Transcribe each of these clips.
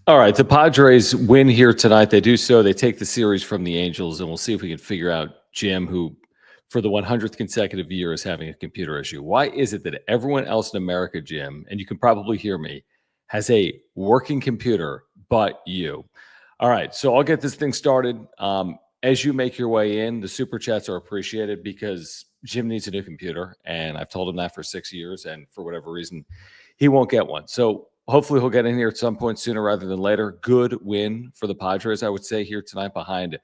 All right, the Padres win here tonight. They do so. They take the series from the Angels, and we'll see if we can figure out Jim, who for the 100th consecutive year is having a computer issue. Why is it that everyone else in America, Jim, and you can probably hear me, has a working computer but you? All right, so I'll get this thing started. As you make your way in, the super chats are appreciated because Jim needs a new computer, and I've told him that for 6 years, and for whatever reason, he won't get one. So hopefully he'll get in here at some point sooner rather than later. Good win for the Padres, I would say, here tonight behind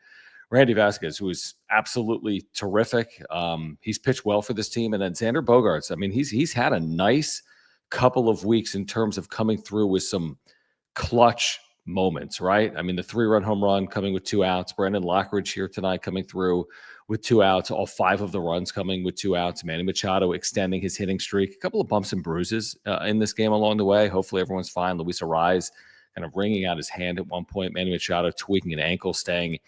Randy Vasquez, who is absolutely terrific. He's pitched well for this team. And then Xander Bogaerts, I mean, he's had a nice couple of weeks in terms of coming through with some clutch moments, right? I mean, the 3-run home run coming with 2 outs. Brandon Lockridge here tonight coming through with 2 outs. All 5 of the runs coming with 2 outs. Manny Machado extending his hitting streak. A couple of bumps and bruises in this game along the way. Hopefully everyone's fine. Luis Arraez kind of wringing out his hand at one point. Manny Machado tweaking an ankle, staying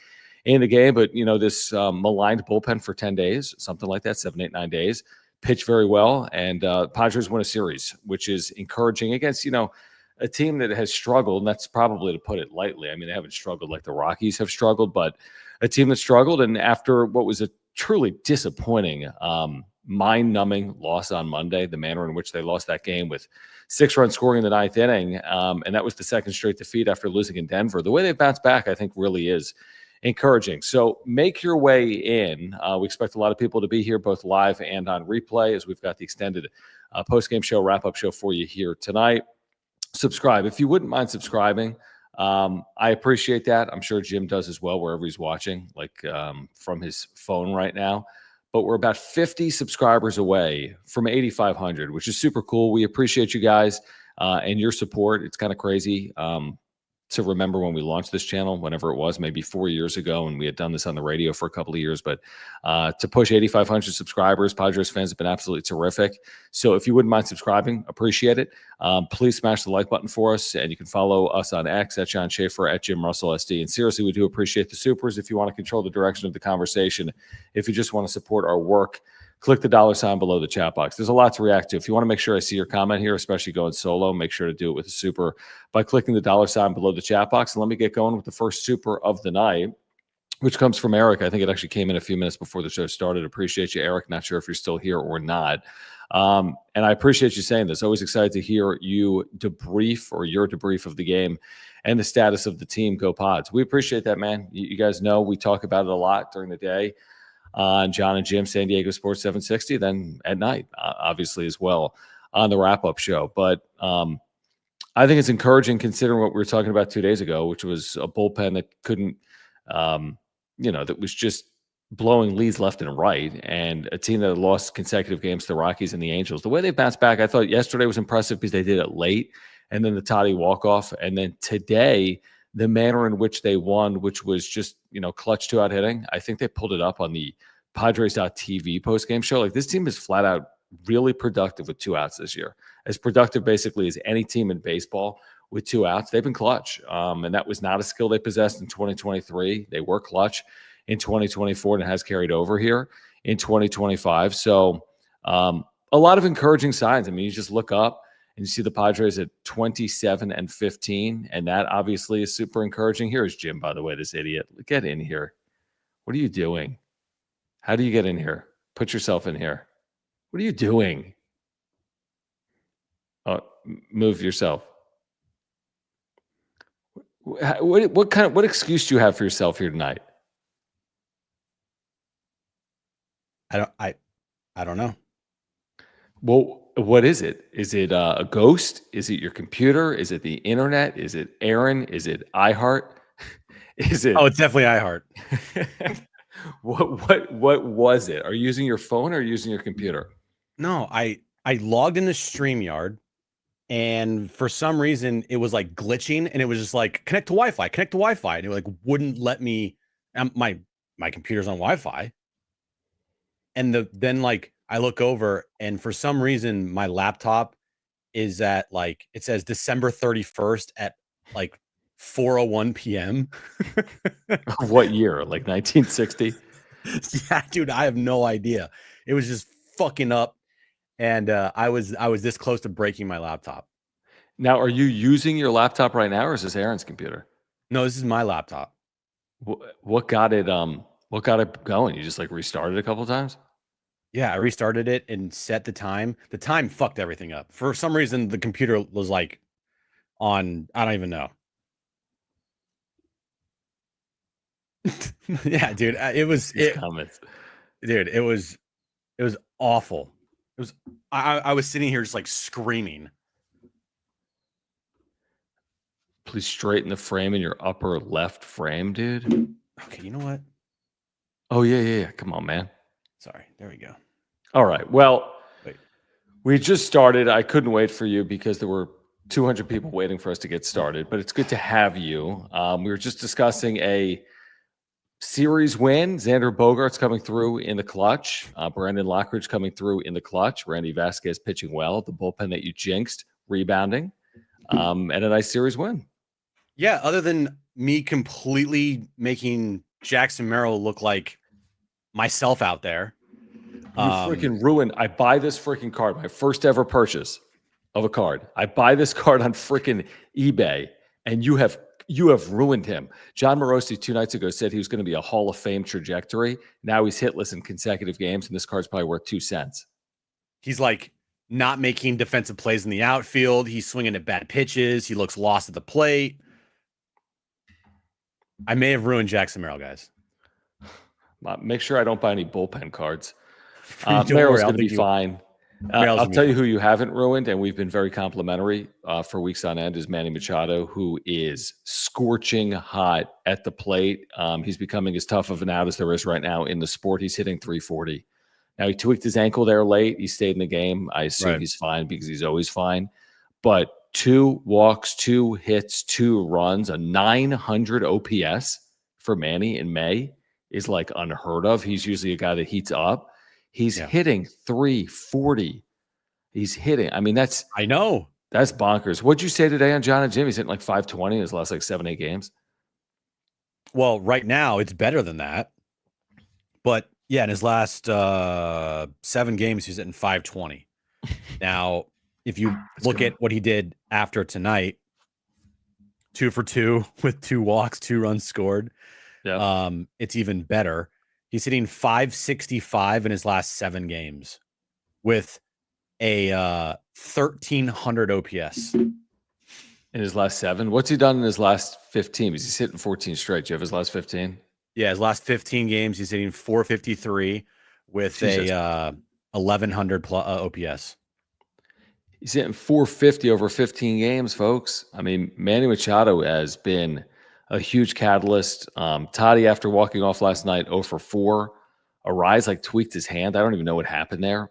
in the game. But, this maligned bullpen for 10 days, something like that, 7, 8, 9 days, pitched very well. And Padres win a series, which is encouraging against, a team that has struggled, and that's probably to put it lightly. I mean, they haven't struggled like the Rockies have struggled, but a team that struggled. And after what was a truly disappointing, mind-numbing loss on Monday, the manner in which they lost that game with 6 runs scoring in the 9th inning, and that was the second straight defeat after losing in Denver. The way they bounced back, I think, really is encouraging. So make your way in. We expect a lot of people to be here, both live and on replay, as we've got the extended post-game show, wrap-up show for you here tonight. Subscribe. If you wouldn't mind subscribing, I appreciate that. I'm sure Jim does as well, wherever he's watching, like from his phone right now. But we're about 50 subscribers away from 8,500, which is super cool. We appreciate you guys and your support. It's kind of crazy to remember when we launched this channel, whenever it was, maybe 4 years ago, and we had done this on the radio for a couple of years. But to push 8,500 subscribers, Padres fans have been absolutely terrific. So if you wouldn't mind subscribing, appreciate it. Please smash the like button for us, and you can follow us on X at John Schaefer, at Jim Russell SD. And seriously, we do appreciate the supers. If you want to control the direction of the conversation, if you just want to support our work, click the $ below the chat box. There's a lot to react to. If you want to make sure I see your comment here, especially going solo, make sure to do it with a super by clicking the $ below the chat box. And let me get going with the first super of the night, which comes from Eric. I think it actually came in a few minutes before the show started. Appreciate you, Eric. Not sure if you're still here or not. And I appreciate you saying this. Always excited to hear you debrief, or your debrief of the game and the status of the team. Go Pods. We appreciate that, man. You guys know we talk about it a lot during the day on John and Jim, San Diego Sports 760, then at night, obviously, as well on the wrap-up show. But I think it's encouraging considering what we were talking about 2 days ago, which was a bullpen that couldn't, that was just blowing leads left and right, and a team that had lost consecutive games to the Rockies and the Angels. The way they bounced back, I thought yesterday was impressive because they did it late, and then the Toddy walk-off, and then today – the manner in which they won, which was just, clutch 2-out hitting. I think they pulled it up on the Padres.TV post-game show. Like, this team is flat out really productive with 2 outs this year. As productive basically as any team in baseball with 2 outs. They've been clutch. And that was not a skill they possessed in 2023. They were clutch in 2024, and it has carried over here in 2025. So a lot of encouraging signs. I mean, you just look up and you see the Padres at 27-15, and that obviously is super encouraging. Here's Jim, by the way, this idiot. Get in here. What are you doing? How do you get in here? Put yourself in here. What are you doing? Oh, move yourself. What excuse do you have for yourself here tonight? I don't know. Well, what is it? Is it a ghost? Is it your computer? Is it the internet? Is it Aaron? Is it iHeart? Is it? Oh, it's definitely iHeart. What was it? Are you using your phone or are you using your computer? No, I logged into StreamYard, and for some reason it was like glitching, and it was just like connect to Wi-Fi, and it like wouldn't let me. My computer's on Wi-Fi, and then like I look over, and for some reason my laptop is at like, it says December 31st at like 4:01 p.m. What year? Like 1960? Yeah, dude, I have no idea. It was just fucking up, and I was this close to breaking my laptop. Now, are you using your laptop right now, or is this Aaron's computer? No, this is my laptop. What got it? What got it going? You just like restarted a couple times? Yeah, I restarted it and set the time. The time fucked everything up. For some reason, the computer was like on, I don't even know. Yeah, dude, These comments. dude, it was awful. It was, I was sitting here just like screaming. Please straighten the frame in your upper left frame, dude. Okay, you know what? Oh yeah. Come on, man. Sorry, there we go. All right. Well, Wait. we just started. I couldn't wait for you because there were 200 people waiting for us to get started, but it's good to have you. We were just discussing a series win. Xander Bogaerts coming through in the clutch. Brandon Lockridge coming through in the clutch. Randy Vasquez pitching well. The bullpen that you jinxed rebounding. And a nice series win. Yeah, other than me completely making Jackson Merrill look like myself out there. You freaking ruined. I buy this freaking card, my first ever purchase of a card. I buy this card on freaking eBay, and you have ruined him. John Morosi 2 nights ago said he was going to be a Hall of Fame trajectory. Now he's hitless in consecutive games, and this card's probably worth 2 cents. He's like not making defensive plays in the outfield. He's swinging at bad pitches. He looks lost at the plate. I may have ruined Jackson Merrill, guys. Make sure I don't buy any bullpen cards. Don't Merrill's worry, going to be fine. I'll tell you who you haven't ruined, and we've been very complimentary for weeks on end, is Manny Machado, who is scorching hot at the plate. He's becoming as tough of an out as there is right now in the sport. He's hitting 340. Now, he tweaked his ankle there late. He stayed in the game. I assume he's fine because he's always fine. But 2 walks, 2 hits, 2 runs, a 900 OPS for Manny in May is like unheard of. He's usually a guy that heats up. He's hitting 340. He's hitting. I mean, that's bonkers. What'd you say today on John and Jim? He's hitting like 520 in his last like 7-8 games. Well, right now it's better than that. But yeah, in his last 7 games, he's hitting 520. Now, if you look at what he did after tonight, 2 for 2 with 2 walks, 2 runs scored. Yeah. It's even better. He's hitting 565 in his last 7 games with a 1,300 OPS. In his last 7? What's he done in his last 15? Because he's hitting 14 straight. Do you have his last 15? Yeah, his last 15 games, he's hitting 453 with a 1,100 OPS. He's hitting 450 over 15 games, folks. I mean, Manny Machado has been a huge catalyst. Toddy, after walking off last night, 0 for 4. Arise like tweaked his hand. I don't even know what happened there.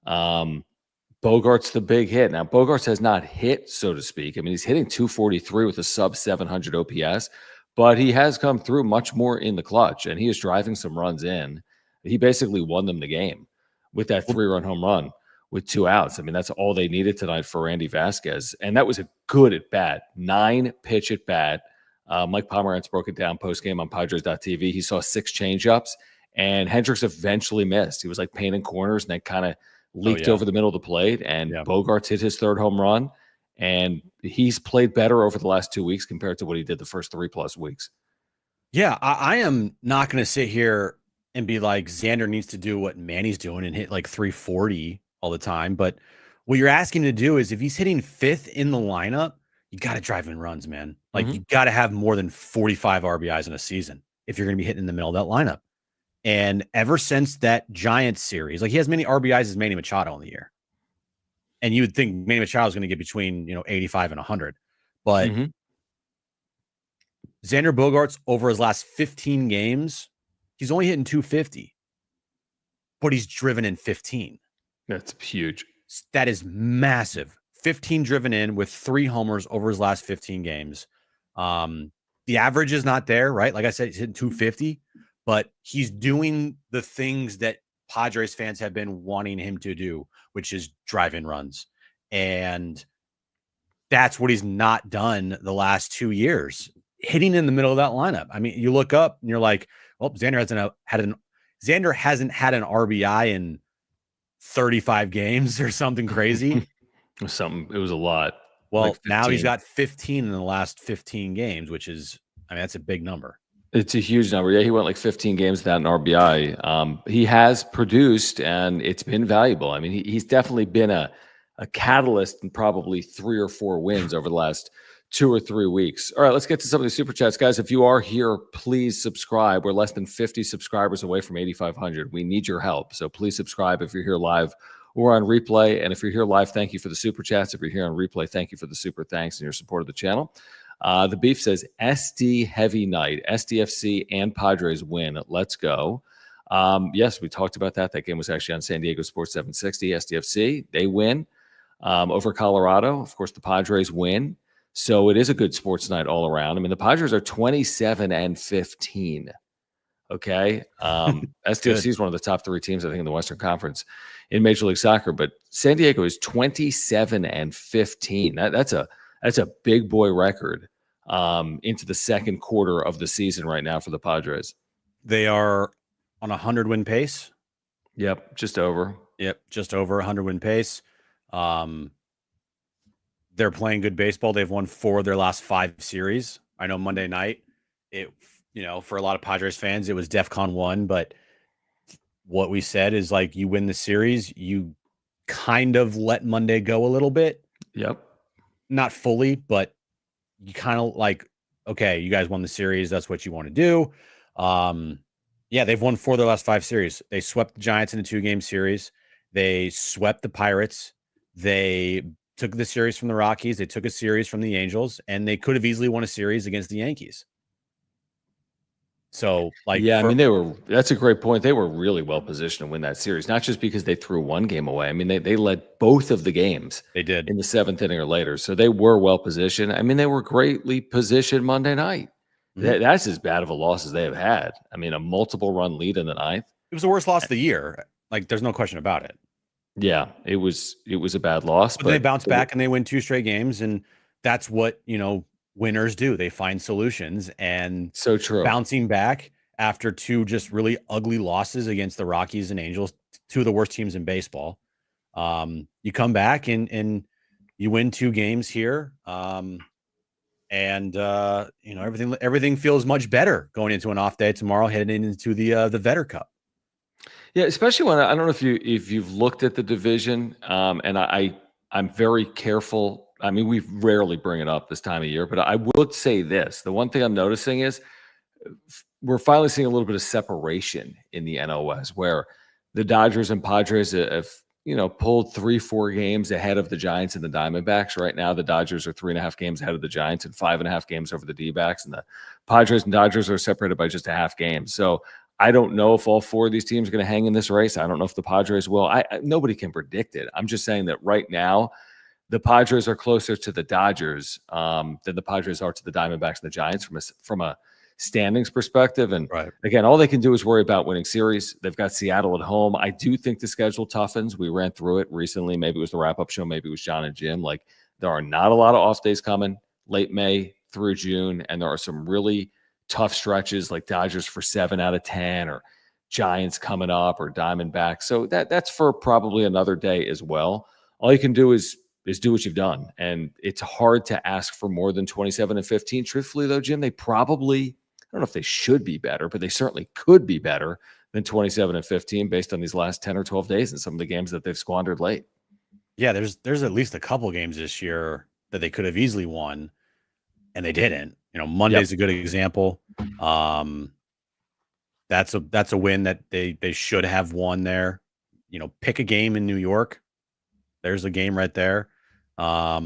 Bogaerts the big hit. Now, Bogaerts has not hit, so to speak. I mean, he's hitting 243 with a sub 700 OPS, but he has come through much more in the clutch, and he is driving some runs in. He basically won them the game with that 3-run home run with 2 outs. I mean, that's all they needed tonight for Randy Vasquez, and that was a good at bat, 9-pitch at bat. Mike Pomerantz broke it down post-game on Padres.tv. He saw 6 changeups, and Hendricks eventually missed. He was like painting corners, and that kind of leaked over the middle of the plate, and Bogaerts hit his 3rd home run, and he's played better over the last 2 weeks compared to what he did the first 3+ weeks. Yeah, I am not going to sit here and be like Xander needs to do what Manny's doing and hit like 340 all the time, but what you're asking to do is if he's hitting 5th in the lineup, you got to drive in runs, man. Like you got to have more than 45 RBIs in a season if you're going to be hitting in the middle of that lineup. And ever since that Giants series, like he has many RBIs as Manny Machado in the year. And you would think Manny Machado is going to get between, 85 and 100. But Xander Bogaerts over his last 15 games, he's only hitting 250. But he's driven in 15. That's huge. That is massive. 15 driven in with 3 homers over his last 15 games. The average is not there, right? Like I said, he's hitting 250, but he's doing the things that Padres fans have been wanting him to do, which is drive in runs. And that's what he's not done the last 2 years, hitting in the middle of that lineup. I mean, you look up and you're like, well, Xander hasn't had an RBI in 35 games or something crazy. It was a lot. Well, like now he's 15. got 15 in the last 15 games, which is, I mean, that's a big number. It's a huge number. Yeah, he went like 15 games without an RBI. He has produced, and it's been valuable. I mean, he's definitely been a catalyst in probably 3 or 4 wins over the last 2 or 3 weeks. All right, let's get to some of the super chats, guys. If you are here, please subscribe. We're less than 50 subscribers away from 8,500. We need your help, so please subscribe if you're here live or on replay. And if you're here live, thank you for the super chats. If you're here on replay, thank you for the super thanks and your support of the channel. The Beef says SD heavy night, SDFC and Padres win. Let's go. Yes, we talked about that. That game was actually on San Diego Sports 760. SDFC, they win over Colorado. Of course, the Padres win. So it is a good sports night all around. I mean, the Padres are 27-15. Okay. SDFC is one of the top 3 teams, I think, in the Western Conference in Major League Soccer. But San Diego is 27-15. That's a big boy record into the second quarter of the season right now for the Padres. They are on a 100-win pace. Yep, just over. Yep, just over 100-win pace. They're playing good baseball. They've won 4 of their last 5 series. I know Monday night, for a lot of Padres fans, it was DEFCON 1, but what we said is like you win the series, you kind of let Monday go a little bit. Yep. Not fully, but you kind of like, okay, you guys won the series. That's what you want to do. Yeah, they've won 4 of their last 5 series. They swept the Giants in a 2-game series. They swept the Pirates. They took the series from the Rockies. They took a series from the Angels, and they could have easily won a series against the Yankees. So, like, yeah, I mean, that's a great point. They were really well positioned to win that series, not just because they threw 1 game away. I mean, they led both of the games. They did in the 7th inning or later. So they were well positioned. I mean, they were greatly positioned Monday night. Mm-hmm. That's as bad of a loss as they have had. I mean, a multiple run lead in the 9th. It was the worst loss of the year. Like, there's no question about it. Yeah, it was a bad loss. But they bounced back and they win 2 straight games. And that's what, winners do. They find solutions, and so true. Bouncing back after 2 just really ugly losses against the Rockies and Angels, 2 of the worst teams in baseball. You come back and you win 2 games here. Everything feels much better going into an off day tomorrow, heading into the Vetter Cup. Yeah, especially when I don't know if you've looked at the division, and I'm very careful. I mean, we rarely bring it up this time of year, but I would say this: the one thing I'm noticing is we're finally seeing a little bit of separation in the NOS, where the Dodgers and Padres have pulled 3-4 games ahead of the Giants and the Diamondbacks. Right now, the Dodgers are 3.5 games ahead of the Giants and 5.5 games over the D-backs, and the Padres and Dodgers are separated by just a half game. So I don't know if all 4 of these teams are going to hang in this race. I don't know if the Padres will. Nobody can predict it. I'm just saying that right now, the Padres are closer to the Dodgers than the Padres are to the Diamondbacks and the Giants from a standings perspective. And again, all they can do is worry about winning series. They've got Seattle at home. I do think the schedule toughens. We ran through it recently. Maybe it was the wrap-up show. Maybe it was John and Jim. Like, there are not a lot of off days coming late May through June, and there are some really tough stretches like Dodgers for 7 out of 10 or Giants coming up or Diamondbacks. So that's for probably another day as well. All you can do is do what you've done. And it's hard to ask for more than 27-15. Truthfully, though, Jim, they probably, I don't know if they should be better, but they certainly could be better than 27-15 based on these last 10 or 12 days and some of the games that they've squandered late. Yeah, there's at least a couple games this year that they could have easily won, and they didn't. Monday's a good example. That's a win that they should have won there. Pick a game in New York. There's a game right there. Yeah,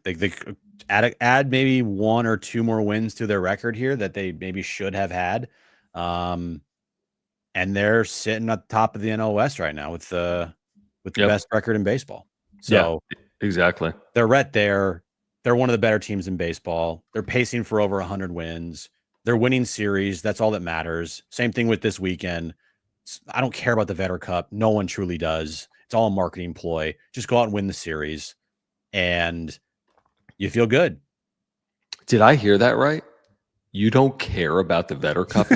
they could add maybe 1 or 2 more wins to their record here that they maybe should have had. And they're sitting at the top of the NL West right now with the best record in baseball. So yeah, exactly. They're right there. They're one of the better teams in baseball. They're pacing for over 100 wins. They're winning series. That's all that matters. Same thing with this weekend. I don't care about the Vetter Cup. No one truly does. It's all a marketing ploy. Just go out and win the series, and you feel good. Did I hear that right? You don't care about the Vetter Cup?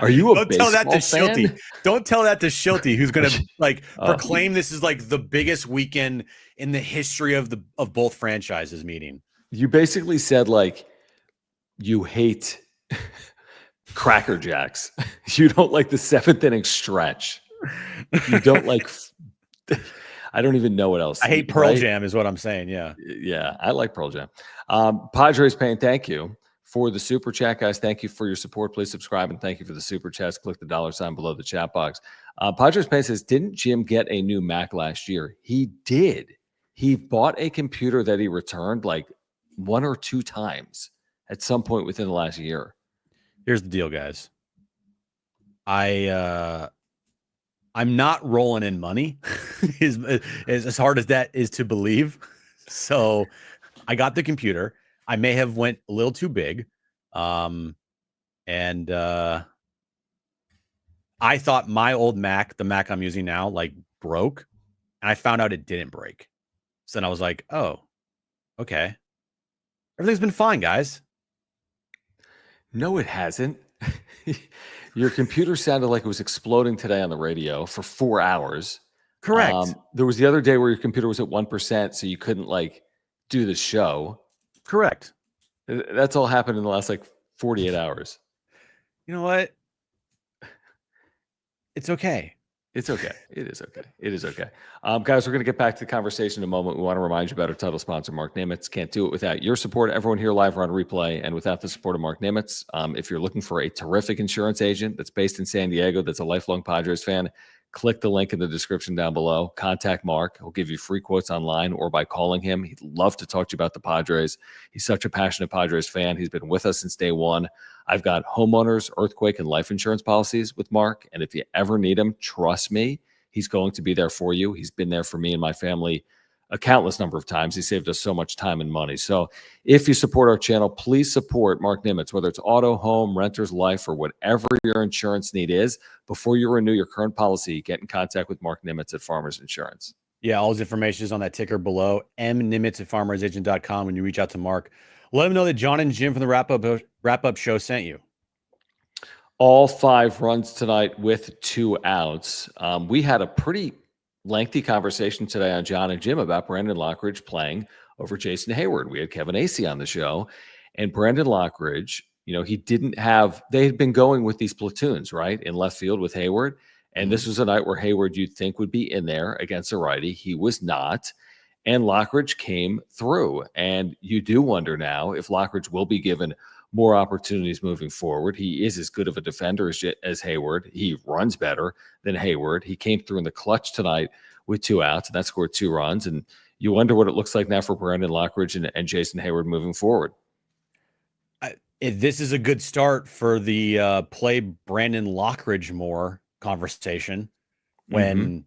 Are you a Don't tell that to baseball fan? Shilty. Don't tell that to Shilty, who's going to like Oh. proclaim this is like the biggest weekend in the history of both franchises meeting. You basically said like you hate Cracker Jacks. You don't like the 7th inning stretch. You don't like. I don't even know what else. I hate Pearl Jam is what I'm saying. Yeah. Yeah, I like Pearl Jam. Padres Pain, thank you for the super chat, guys. Thank you for your support. Please subscribe and thank you for the super chats. Click the $ below the chat box. Padres Pain says, didn't Jim get a new Mac last year? He did. He bought a computer that he returned like 1 or 2 times at some point within the last year. Here's the deal, guys. I'm not rolling in money as hard as that is to believe. So I got the computer. I may have went a little too big. And I thought my old Mac, the Mac I'm using now, like broke. And I found out it didn't break. So then I was like, oh, okay. Everything's been fine, guys. No, it hasn't. Your computer sounded like it was exploding today on the radio for 4 hours. Correct. There was the other day where your computer was at 1%, so you couldn't like do the show. Correct. That's all happened in the last like 48 hours. You know what? It's okay. It's okay. It is okay. It is okay. Guys, we're going to get back to the conversation in a moment. We want to remind you about our title sponsor, Mark Nimitz. Can't do it without your support. Everyone here live or on replay, and without the support of Mark Nimitz. If you're looking for a terrific insurance agent that's based in San Diego, that's a lifelong Padres fan, click the link in the description down below. Contact Mark. He'll give you free quotes online or by calling him. He'd love to talk to you about the Padres. He's such a passionate Padres fan. He's been with us since day one. I've got homeowners, earthquake, and life insurance policies with Mark. And if you ever need him, trust me, he's going to be there for you. He's been there for me and my family a countless number of times. He saved us so much time and money. So if you support our channel, please support Mark Nimitz, whether it's auto, home, renters, life, or whatever your insurance need is. Before you renew your current policy, get in contact with Mark Nimitz at Farmers Insurance. Yeah, all his information is on that ticker below, mnimitz@farmersagent.com. When you reach out to Mark, let him know that John and Jim from the wrap-up show sent you. All 5 runs tonight with 2 outs. We had a pretty lengthy conversation today on John and Jim about Brandon Lockridge playing over Jason Hayward. We had Kevin Acee on the show, and Brandon Lockridge, they had been going with these platoons, right, in left field with Hayward. And this was a night where Hayward, you'd think, would be in there against a righty. He was not. And Lockridge came through. And you do wonder now if Lockridge will be given more opportunities moving forward. He is as good of a defender as Hayward. He runs better than Hayward. He came through in the clutch tonight with 2 outs, and that scored 2 runs. And you wonder what it looks like now for Brandon Lockridge and Jason Hayward moving forward. This is a good start for the play Brandon Lockridge more conversation. When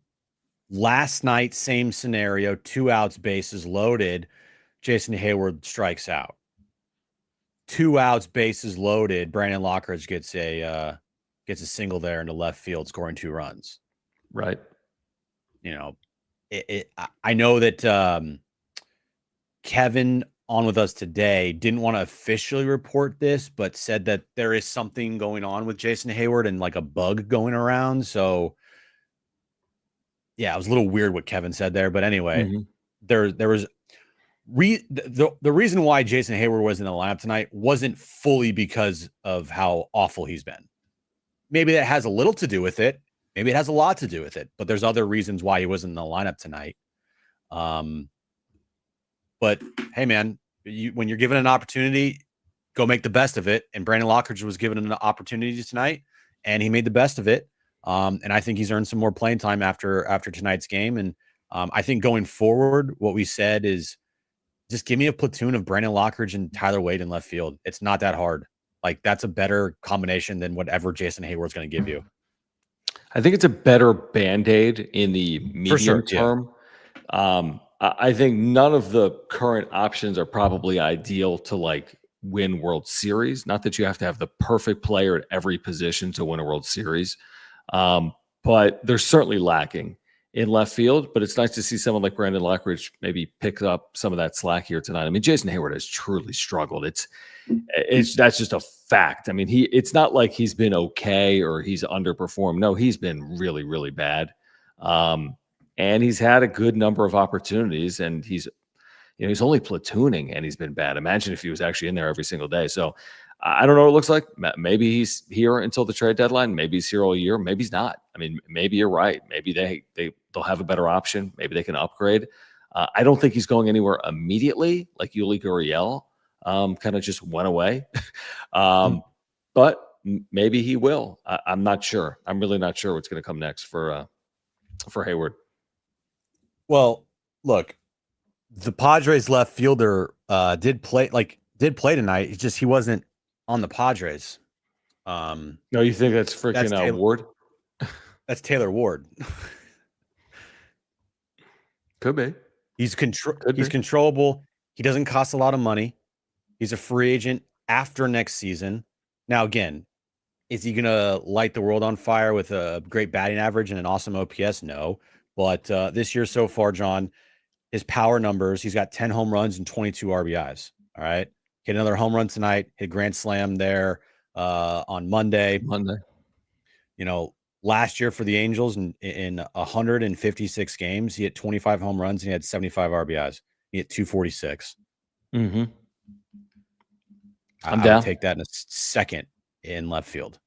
last night, same scenario, 2 outs, bases loaded, Jason Hayward strikes out. 2 outs, bases loaded, Brandon Lockridge gets a single there into left field, scoring 2 runs. Right. I know that Kevin on with us today didn't want to officially report this, but said that there is something going on with Jason Hayward and like a bug going around. So yeah, it was a little weird what Kevin said there, but anyway, there was the reason why Jason Hayward was in the lineup tonight wasn't fully because of how awful he's been. Maybe that has a little to do with it. Maybe it has a lot to do with it, but there's other reasons why he wasn't in the lineup tonight. But hey, man, when you're given an opportunity, go make the best of it. And Brandon Lockridge was given an opportunity tonight, and he made the best of it. And I think he's earned some more playing time after tonight's game. And I think going forward, what we said is just give me a platoon of Brandon Lockridge and Tyler Wade in left field. It's not that hard. Like, that's a better combination than whatever Jason Hayward's going to give you. I think it's a better Band-Aid in the medium term. Yeah. I think none of the current options are probably ideal to like win World Series. Not that you have to have the perfect player at every position to win a World Series, but they're certainly lacking in left field, but it's nice to see someone like Brandon Lockridge maybe pick up some of that slack here tonight. I mean, Jason Hayward has truly struggled. That's just a fact. I mean, it's not like he's been okay or he's underperformed. No, he's been really, really bad. And he's had a good number of opportunities, and he's only platooning and he's been bad. Imagine if he was actually in there every single day. So I don't know what it looks like. Maybe he's here until the trade deadline. Maybe he's here all year. Maybe he's not. I mean, maybe you're right. Maybe they'll have a better option. Maybe they can upgrade. I don't think he's going anywhere immediately, like Yuli Gurriel kind of just went away. But maybe he will. I'm not sure. I'm really not sure what's going to come next for Hayward. Well, look, the Padres left fielder did play tonight. It's just he wasn't on the Padres. No, you think that's freaking Ward? That's Taylor Ward. Could be. He's controllable. He doesn't cost a lot of money. He's a free agent after next season. Now, again, is he going to light the world on fire with a great batting average and an awesome OPS? No. But this year so far, John, his power numbers, he's got 10 home runs and 22 RBIs. All right. Hit another home run tonight, hit a grand slam there on Monday. Last year for the Angels in 156 games, he hit 25 home runs and he had 75 RBIs. He hit 246. Mm-hmm. I would take that in a second in left field.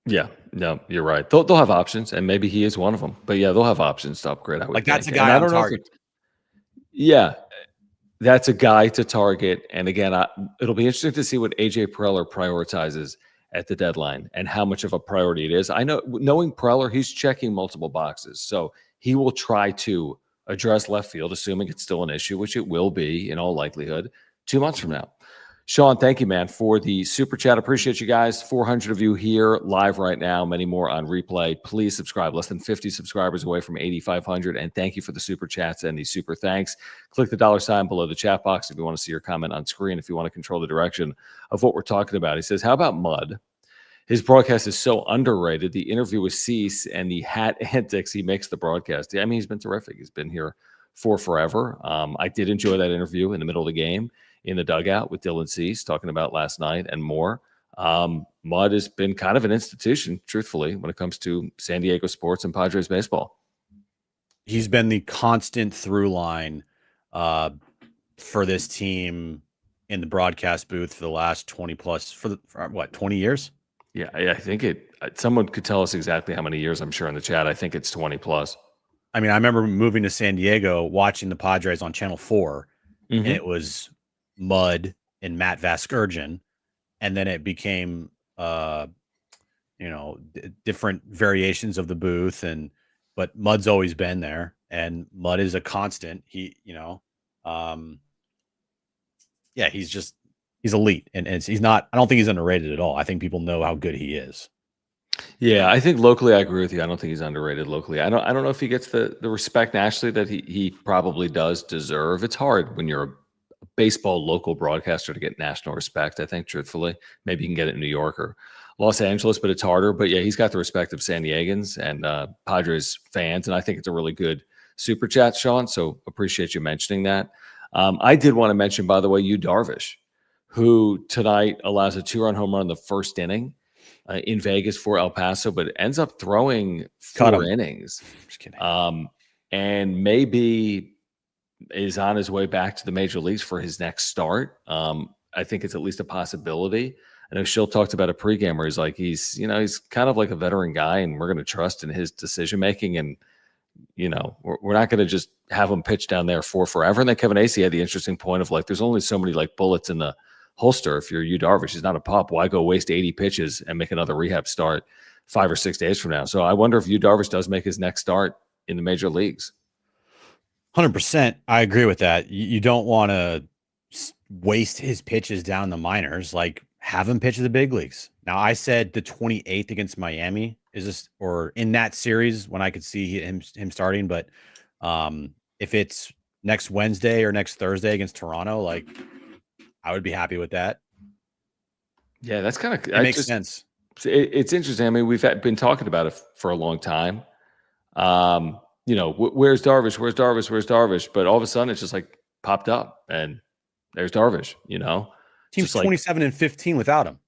Yeah, no, you're right. They'll have options, and maybe he is one of them. But yeah, they'll have options to upgrade. I would think. That's a guy on target. Yeah, that's a guy to target. And again, it'll be interesting to see what AJ Preller prioritizes at the deadline and how much of a priority it is. I know, knowing Preller, he's checking multiple boxes, so he will try to address left field, assuming it's still an issue, which it will be in all likelihood 2 months from now. Sean, thank you, man, for the super chat. Appreciate you guys. 400 of you here live right now, many more on replay. Please subscribe. Less than 50 subscribers away from 8,500. And thank you for the super chats and the super thanks. Click the $ below the chat box if you want to see your comment on screen, if you want to control the direction of what we're talking about. He says, how about Mud? His broadcast is so underrated. The interview with Cease and the hat antics he makes the broadcast. Yeah, I mean, he's been terrific. He's been here for forever. I did enjoy that interview in the middle of the game, in the dugout with Dylan Cease, talking about last night and more. Mud has been kind of an institution, truthfully, when it comes to San Diego sports and Padres baseball. He's been the constant through line for this team in the broadcast booth for the last 20 plus, for 20 years? Yeah, I think someone could tell us exactly how many years, I'm sure in the chat. I think it's 20 plus. I mean, I remember moving to San Diego, watching the Padres on Channel 4, and it was Mud and Matt Vasquez, and then it became different variations of the booth, but Mud's always been there, and Mud is a constant. He's elite, and he's not. I don't think he's underrated at all. I think people know how good he is. Yeah, I think locally I agree with you. I don't think he's underrated locally. I don't know if he gets the respect nationally that he probably does deserve. It's hard when you're a baseball local broadcaster to get national respect, I think, truthfully. Maybe you can get it in New York or Los Angeles, but it's harder. But yeah, he's got the respect of San Diegans and Padres fans, and I think it's a really good super chat, Sean, so appreciate you mentioning that. I did want to mention, by the way, Darvish, who tonight allows a 2-run home run in the first inning in Vegas for El Paso, but ends up throwing 4 innings. Just kidding. And maybe is on his way back to the major leagues for his next start. I think it's at least a possibility. I know Schill talked about a pregame where he's like, he's kind of like a veteran guy, and we're going to trust in his decision making. And we're not going to just have him pitch down there for forever. And then Kevin Acee had the interesting point of like, there's only so many like bullets in the holster. If you're Darvish, he's not a pup. Why go waste 80 pitches and make another rehab start 5 or 6 days from now? So I wonder if Darvish does make his next start in the major leagues. 100%. I agree with that. You don't want to waste his pitches down in the minors. Like, have him pitch at the big leagues. Now, I said the 28th against Miami or in that series when I could see him starting. But if it's next Wednesday or next Thursday against Toronto, like, I would be happy with that. Yeah, that's kind of, it makes sense. It's interesting. I mean, we've been talking about it for a long time. where's Darvish? Where's Darvish? Where's Darvish? But all of a sudden, it's just like popped up, and there's Darvish. Team's Just like 27-15 without him.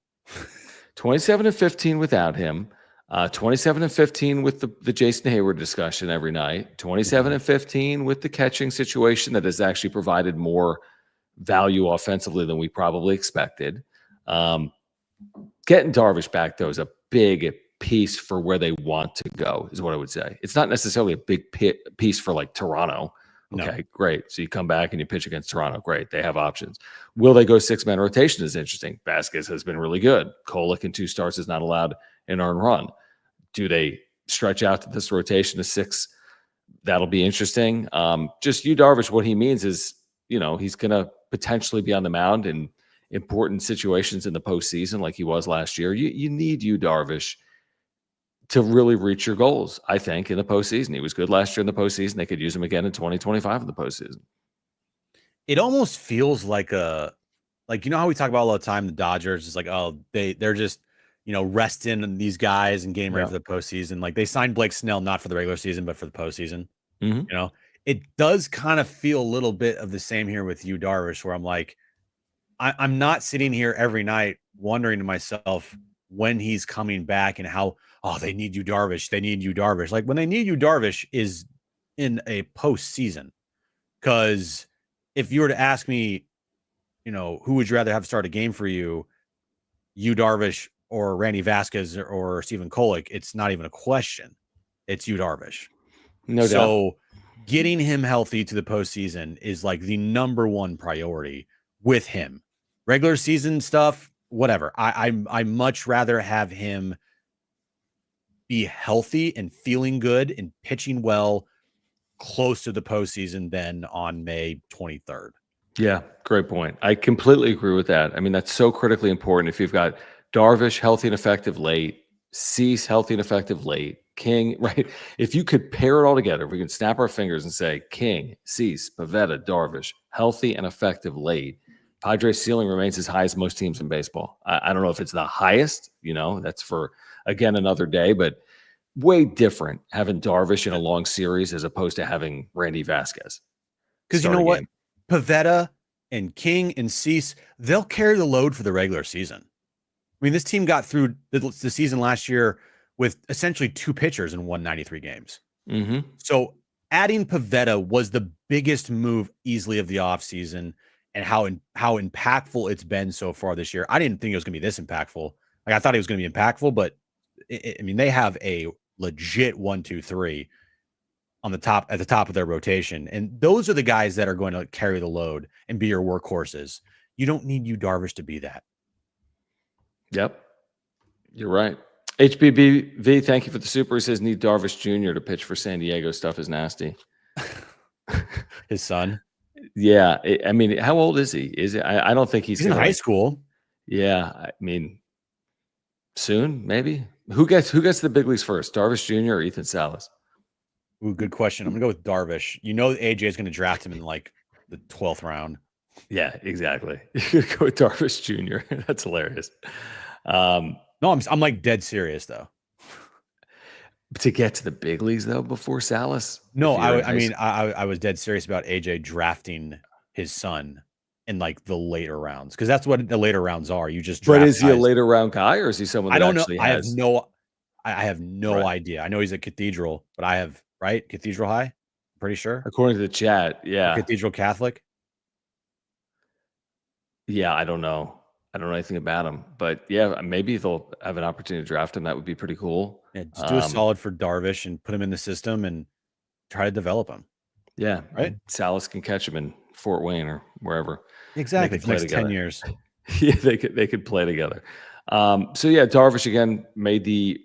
27-15 without him. 27-15 with the Jason Hayward discussion every night. 27-15 with the catching situation that has actually provided more value offensively than we probably expected. Getting Darvish back, though, is a big piece for where they want to go, is what I would say. It's not necessarily a big piece for like Toronto. Okay, great. So you come back and you pitch against Toronto. Great. They have options. Will they go six-man rotation is interesting. Vasquez has been really good. Kolek in 2 starts is not allowed an earned run. Do they stretch out to this rotation to 6? That'll be interesting. Just Darvish, what he means is, he's going to potentially be on the mound in important situations in the postseason like he was last year. You need Darvish to really reach your goals, I think, in the postseason. He was good last year in the postseason. They could use him again in 2025 in the postseason. It almost feels like how we talk about all the time, the Dodgers is like, oh, they're just, resting these guys and getting ready for the postseason. Like they signed Blake Snell, not for the regular season, but for the postseason. Mm-hmm. It does kind of feel a little bit of the same here with Darvish, where I'm like, I'm not sitting here every night wondering to myself when he's coming back and how, they need Darvish. They need Darvish. Like when they need Darvish is in a postseason. Because if you were to ask me, who would you rather have start a game for you, Darvish or Randy Vasquez or Stephen Kolek, it's not even a question. It's Darvish. No doubt. So getting him healthy to the postseason is like the number one priority with him. Regular season stuff, whatever. I much rather have him be healthy and feeling good and pitching well close to the postseason than on May 23rd. Yeah, great point. I completely agree with that. I mean, that's so critically important. If you've got Darvish healthy and effective late, Cease healthy and effective late, King, right? If you could pair it all together, if we could snap our fingers and say King, Cease, Pivetta, Darvish, healthy and effective late, Padres ceiling remains as high as most teams in baseball. I don't know if it's the highest, that's for, again, another day, but way different having Darvish in a long series as opposed to having Randy Vasquez. Because you know what? Pivetta and King and Cease, they'll carry the load for the regular season. I mean, this team got through the season last year with essentially 2 pitchers in 193 games. Mm-hmm. So adding Pivetta was the biggest move easily of the offseason, and how impactful it's been so far this year. I didn't think it was going to be this impactful. Like I thought it was going to be impactful, but they have a legit 1, 2, 3 at the top of their rotation. And those are the guys that are going to carry the load and be your workhorses. You don't need Darvish to be that. Yep. You're right. HBBV, thank you for the super. He says, need Darvish Jr. to pitch for San Diego. Stuff is nasty. His son. Yeah. I mean, how old is he? I don't think he's in high school. Yeah. I mean, soon, maybe. Who gets the big leagues first, Darvish Jr. or Ethan Salas? Ooh, good question. I'm gonna go with Darvish. AJ is gonna draft him in like the 12th round. Yeah, exactly. You go with Darvish Jr. That's hilarious. No, I'm like dead serious though. To get to the big leagues though before Salas? No, I was dead serious about AJ drafting his son in like the later rounds, because that's what the later rounds are. You just draft. But is he a later round guy, or is he someone that I don't know. actually has... I have no idea. I know he's a Cathedral, but I have Cathedral High. I'm pretty sure. According to the chat, yeah. Cathedral Catholic. Yeah, I don't know. I don't know anything about him, but yeah, maybe they'll have an opportunity to draft him. That would be pretty cool. Yeah, just do a solid for Darvish and put him in the system and try to develop him. Yeah, right. Salas can catch him in Fort Wayne or wherever. Exactly. For the next 10 years. Yeah, they could play together. So yeah, Darvish again made the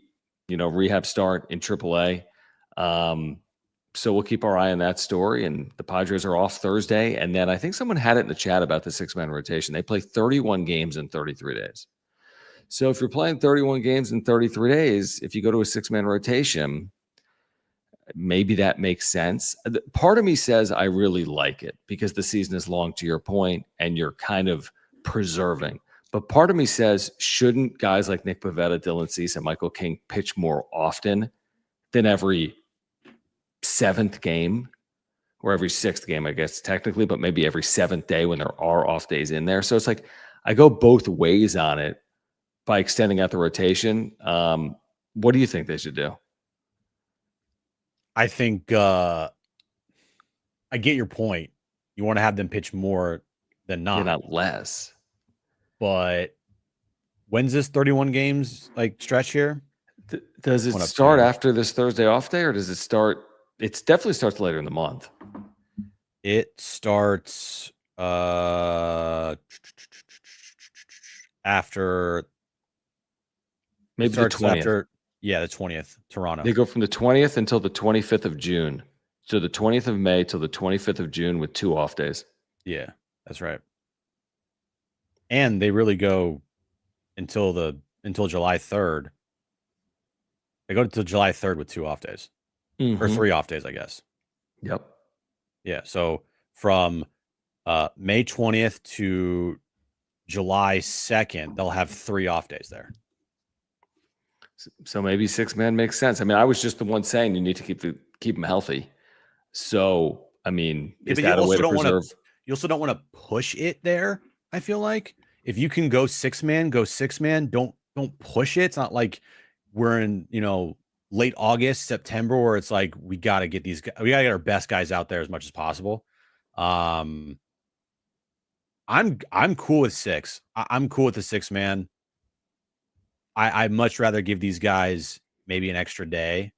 rehab start in AAA. So we'll keep our eye on that story. And the Padres are off Thursday. And then I think someone had it in the chat about the 6-man rotation. They play 31 games in 33 days. So if you're playing 31 games in 33 days, if you go to a 6-man rotation, maybe that makes sense. Part of me says I really like it because the season is long, to your point, and you're kind of preserving. But part of me says, shouldn't guys like Nick Pivetta, Dylan Cease, and Michael King pitch more often than every 7th game or every 6th game, I guess, technically, but maybe every 7th day when there are off days in there. So it's like I go both ways on it by extending out the rotation. What do you think they should do? I think I get your point. You want to have them pitch more than Yeah, not. not less. But when's this 31 games like stretch here? Does it start after this Thursday off day, or does it start? It definitely starts later in the month. It starts after maybe the 20th. After, yeah, the 20th, Toronto. They go from the 20th until the 25th of June. So the 20th of May till the 25th of June with 2 off days. Yeah, that's right. And they really go until July 3rd. They go until July 3rd with 2 off days. Or 3 off days, I guess. Yep. Yeah, so from May 20th to July 2nd, they'll have 3 off days there. So maybe 6-man makes sense. I mean, I was just the one saying you need to keep them healthy. So, I mean, is that a way to preserve? You also don't want to push it there, I feel like. If you can go 6-man, go 6-man. Don't push it. It's not like we're in, late August, September, where it's like we got to get our best guys out there as much as possible. I'm cool with 6. I'm cool with the 6-man. I'd much rather give these guys maybe an extra day,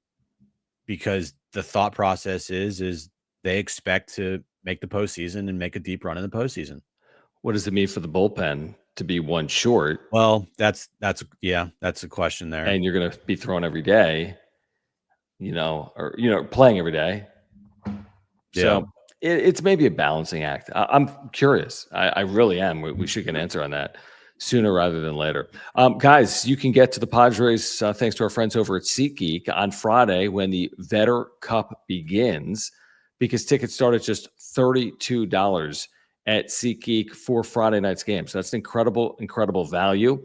because the thought process is they expect to make the postseason and make a deep run in the postseason. What does it mean for the bullpen to be one short? Well, that's a question there. And you're going to be throwing every day, or playing every day. So it's maybe a balancing act. I'm curious. I really am. We should get an answer on that sooner rather than later. Guys, you can get to the Padres thanks to our friends over at SeatGeek on Friday when the Vetter Cup begins, because tickets start at just $32 at SeatGeek for Friday night's game. So that's an incredible value.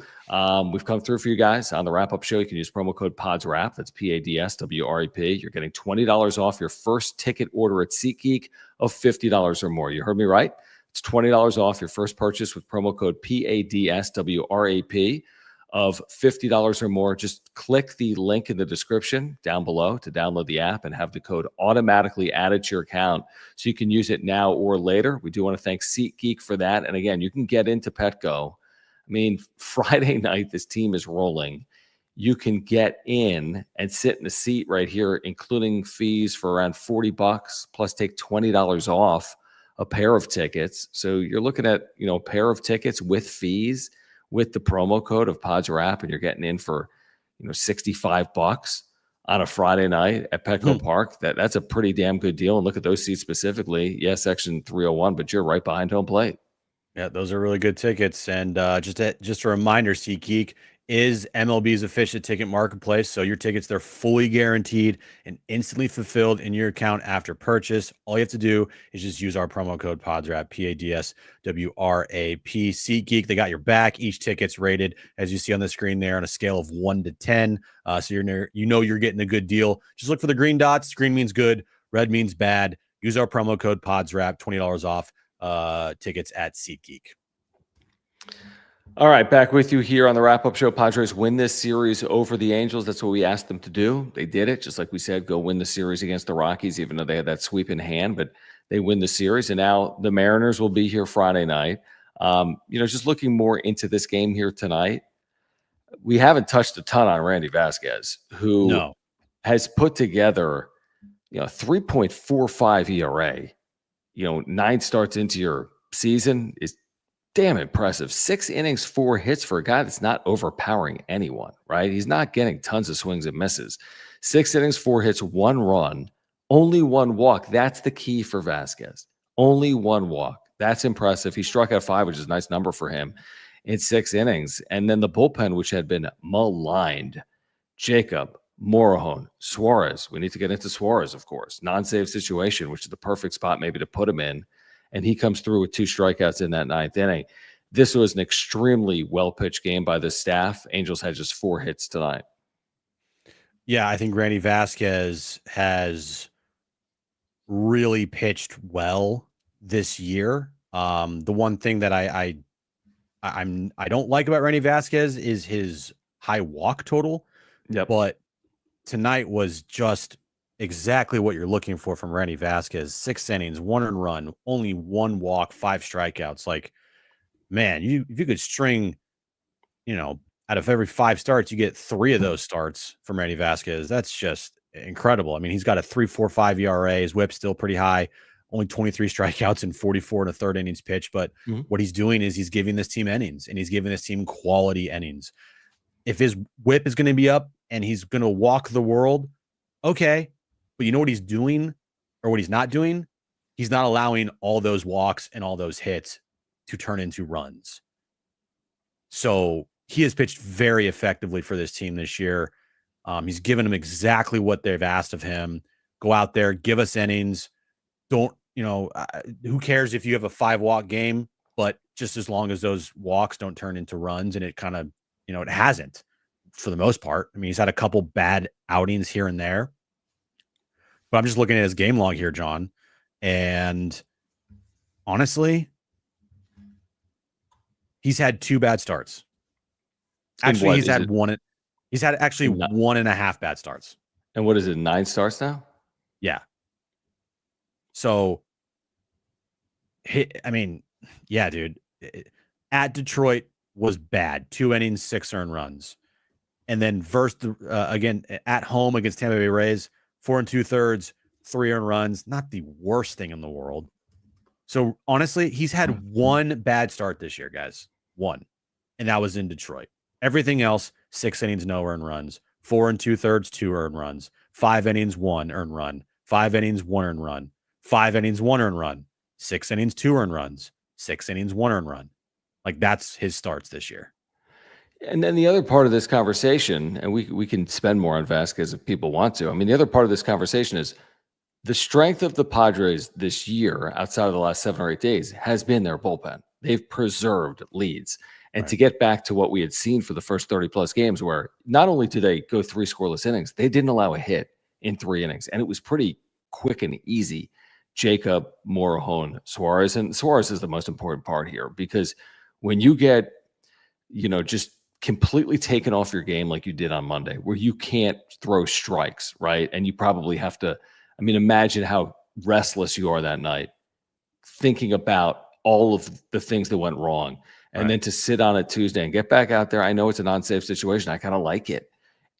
We've come through for you guys on the wrap-up show. You can use promo code PODSWRAP. That's PADSWRAP. You're getting $20 off your first ticket order at SeatGeek of $50 or more. You heard me right. It's $20 off your first purchase with promo code PADSWRAP of $50 or more. Just click the link in the description down below to download the app and have the code automatically added to your account so you can use it now or later. We do want to thank SeatGeek for that. And again, you can get into Petco. I mean, Friday night, this team is rolling. You can get in and sit in a seat right here, including fees for around $40, plus take $20 off a pair of tickets. So you're looking at, a pair of tickets with fees with the promo code of PODSWRAP, and you're getting in for, $65 on a Friday night at Petco Park. That's a pretty damn good deal. And look at those seats specifically. Yeah, section 301, but you're right behind home plate. Yeah, those are really good tickets. And just a reminder, SeatGeek is MLB's official ticket marketplace. So your tickets, they're fully guaranteed and instantly fulfilled in your account after purchase. All you have to do is just use our promo code PODSWRAP, PADSWRAP. SeatGeek, they got your back. Each ticket's rated, as you see on the screen there, on a scale of 1 to 10. So you're getting a good deal. Just look for the green dots. Green means good. Red means bad. Use our promo code PODSWRAP, $20 off tickets at SeatGeek. All right, back with you here on the wrap-up show. Padres win this series over the Angels. That's what we asked them to do. They did it, just like we said, go win the series against the Rockies, even though they had that sweep in hand, but they win the series. And now the Mariners will be here Friday night. Just looking more into this game here tonight, we haven't touched a ton on Randy Vasquez, who has put together, 3.45 ERA. 9 starts into your season is damn impressive. 6 innings, 4 hits for a guy that's not overpowering anyone, right? He's not getting tons of swings and misses. 6 innings, 4 hits, 1 run, only 1 walk. That's the key for Vasquez. Only 1 walk. That's impressive. He struck out 5, which is a nice number for him in 6 innings. And then the bullpen, which had been maligned, Jacob, Morejon, Suarez. We need to get into Suarez, of course. Non-save situation, which is the perfect spot maybe to put him in. And he comes through with 2 strikeouts in that 9th inning. This was an extremely well-pitched game by the staff. Angels had just 4 hits tonight. Yeah, I think Randy Vasquez has really pitched well this year. The one thing that I don't like about Randy Vasquez is his high walk total, Yep. but tonight was just exactly what you're looking for from Randy Vasquez. 6 innings, 1 earned run, only 1 walk, 5 strikeouts. Like, man, if you could string, out of every 5 starts, you get 3 of those starts from Randy Vasquez. That's just incredible. I mean, he's got a 3.45 ERA. His whip's still pretty high. Only 23 strikeouts and 44 and a third innings pitch. But what he's doing is he's giving this team innings, and he's giving this team quality innings. If his whip is going to be up and he's going to walk the world, okay. But you know what he's doing or what he's not doing? He's not allowing all those walks and all those hits to turn into runs. So he has pitched very effectively for this team this year. He's given them exactly what they've asked of him. Go out there, give us innings. Don't, who cares if you have a 5-walk game, but just as long as those walks don't turn into runs, and it kind of, it hasn't for the most part. I mean, he's had a couple bad outings here and there, but I'm just looking at his game log here, John. And honestly, he's had 2 bad starts. Actually, he's had one. He's had actually 1.5 bad starts. And what is it? 9 starts now? Yeah. So, I mean, yeah, dude. At Detroit was bad. 2 innings, 6 earned runs. And then again, at home against Tampa Bay Rays, 4 2/3, 3 earned runs. Not the worst thing in the world. So honestly, he's had 1 bad start this year, guys. 1. And that was in Detroit. Everything else, 6 innings, no earned runs. 4 2/3, 2 earned runs. 5 innings, 1 earned run. 5 innings, 1 earned run. 5 innings, 1 earned run. 6 innings, 2 earned runs. 6 innings, 1 earned run. Like, that's his starts this year. And then the other part of this conversation, and we can spend more on Vasquez if people want to. I mean, the other part of this conversation is the strength of the Padres this year, outside of the last 7 or 8 days, has been their bullpen. They've preserved leads. And to get back to what we had seen for the first 30-plus games, where not only did they go 3 scoreless innings, they didn't allow a hit in 3 innings. And it was pretty quick and easy. Jacob, Morejon, Suarez. And Suarez is the most important part here, because when you get, just completely taken off your game like you did on Monday, where you can't throw strikes, right? And you probably have to, imagine how restless you are that night, thinking about all of the things that went wrong. And then to sit on it Tuesday and get back out there. I know it's an unsafe situation. I kind of like it.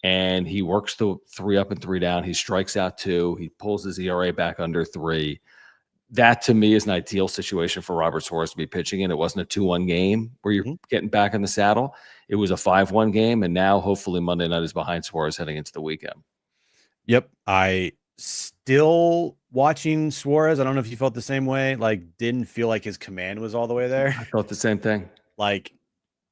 And he works the 3 up and 3 down. He strikes out 2. He pulls his ERA back under 3. That, to me, is an ideal situation for Robert Suarez to be pitching in. It wasn't a 2-1 game where you're getting back in the saddle. It was a 5-1 game. And now, hopefully, Monday night is behind Suarez heading into the weekend. Yep. I still watching Suarez. I don't know if you felt the same way. Like, didn't feel like his command was all the way there. I felt the same thing. Like,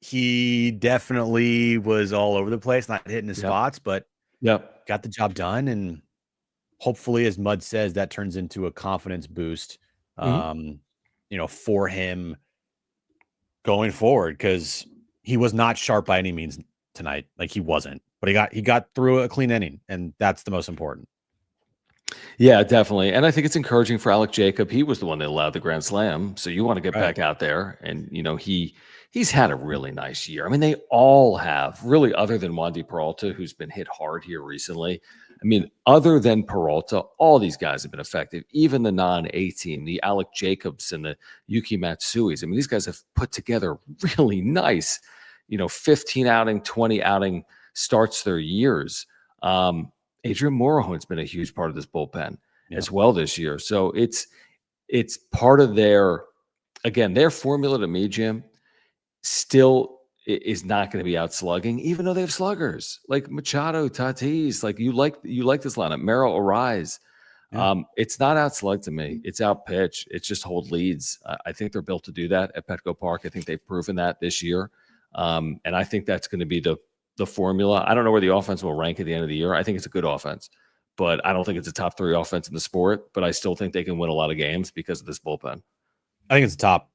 he definitely was all over the place, not hitting his spots, but got the job done. And hopefully, as Mud says, that turns into a confidence boost, for him going forward, because he was not sharp by any means tonight. Like, he wasn't, but he got through a clean inning, and that's the most important. Yeah, definitely. And I think it's encouraging for Alec Jacob. He was the one that allowed the grand slam. So you want to get back out there. And, he's had a really nice year. I mean, they all have, really, other than Wandy Peralta, who's been hit hard here recently. I mean, other than Peralta, all these guys have been effective. Even the non-A team, the Alec Jacobs and the Yuki Matsuis. I mean, these guys have put together really nice, 15 outing, 20 outing starts their years. Adrian Morejon's been a huge part of this bullpen as well this year. So it's part of their formula to me, Jim, still is not going to be out slugging, even though they have sluggers like Machado, Tatis. Like, you like this lineup, Merrill, Arise. It's not out slug to me. It's out pitch. It's just hold leads. I think they're built to do that at Petco Park. I think they've proven that this year. And I think that's going to be the formula. I don't know where the offense will rank at the end of the year. I think it's a good offense, but I don't think it's a top 3 offense in the sport. But I still think they can win a lot of games because of this bullpen. I think it's top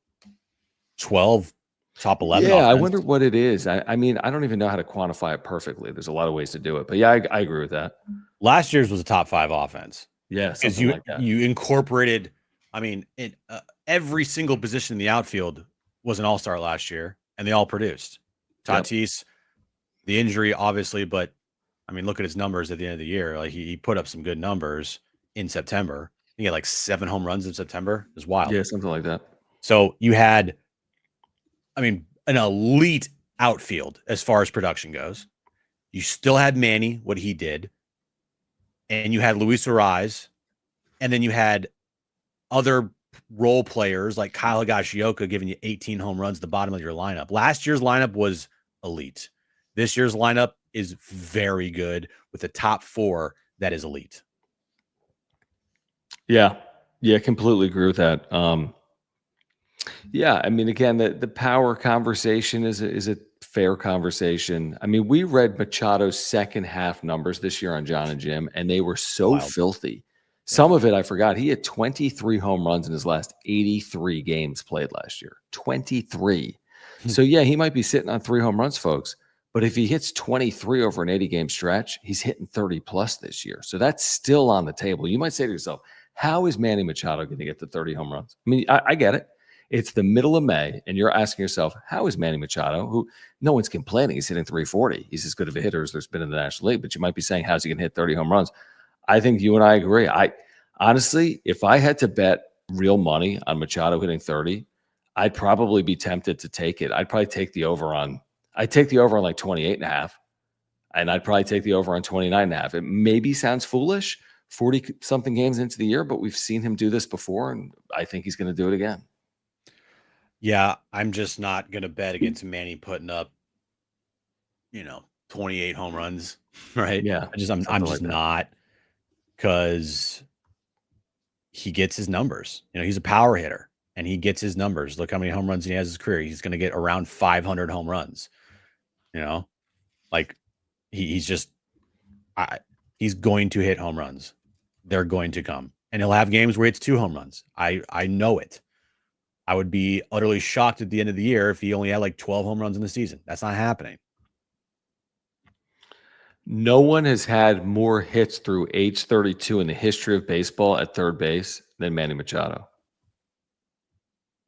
12, top 11. Yeah, offense. I wonder what it is. I mean, I don't even know how to quantify it perfectly. There's a lot of ways to do it. But yeah, I agree with that. Last year's was a top 5 offense. Yeah, because something like that. you incorporated. I mean, every single position in the outfield was an all-star last year, and they all produced. Yep. Tatis, the injury, obviously, but I mean, look at his numbers at the end of the year. Like he put up some good numbers in September. He had like 7 home runs in September. It was wild. Yeah, something like that. So you had, I mean, an elite outfield as far as production goes. You still had Manny, what he did, and you had Luis Ariz, and then you had other role players like Kyle Higashioka giving you 18 home runs at the bottom of your lineup. Last year's lineup was elite. This year's lineup is very good with a top 4 that is elite. Yeah. Yeah, completely agree with that. Yeah, I mean, again, the power conversation is a fair conversation. I mean, we read Machado's second half numbers this year on John and Jim, and they were so Wild. filthy. Some of it I forgot. He had 23 home runs in his last 83 games played last year. 23. So yeah, he might be sitting on 3 home runs, folks. But if he hits 23 over an 80-game stretch, he's hitting 30 plus this year. So that's still on the table. You might say to yourself, how is Manny Machado going to get to 30 home runs? I mean, I get it. It's the middle of May, and you're asking yourself, how is Manny Machado, who no one's complaining, he's hitting 340. He's as good of a hitter as there's been in the National League, but you might be saying, how's he going to hit 30 home runs? I think you and I agree. I honestly, if I had to bet real money on Machado hitting 30, I'd probably be tempted to take it. I'd probably take the over on like 28 and a half, and I'd probably take the over on 29 and a half. It maybe sounds foolish 40 something games into the year, but we've seen him do this before, and I think he's going to do it again. Yeah, I'm just not going to bet against Manny putting up, 28 home runs, right? Yeah, I'm just not, because he gets his numbers. He's a power hitter and he gets his numbers. Look how many home runs he has in his career. He's going to get around 500 home runs. Like he's going to hit home runs. They're going to come, and he'll have games where it's 2 home runs. I know it. I would be utterly shocked at the end of the year if he only had like 12 home runs in the season. That's not happening. No one has had more hits through age 32 in the history of baseball at third base than Manny Machado.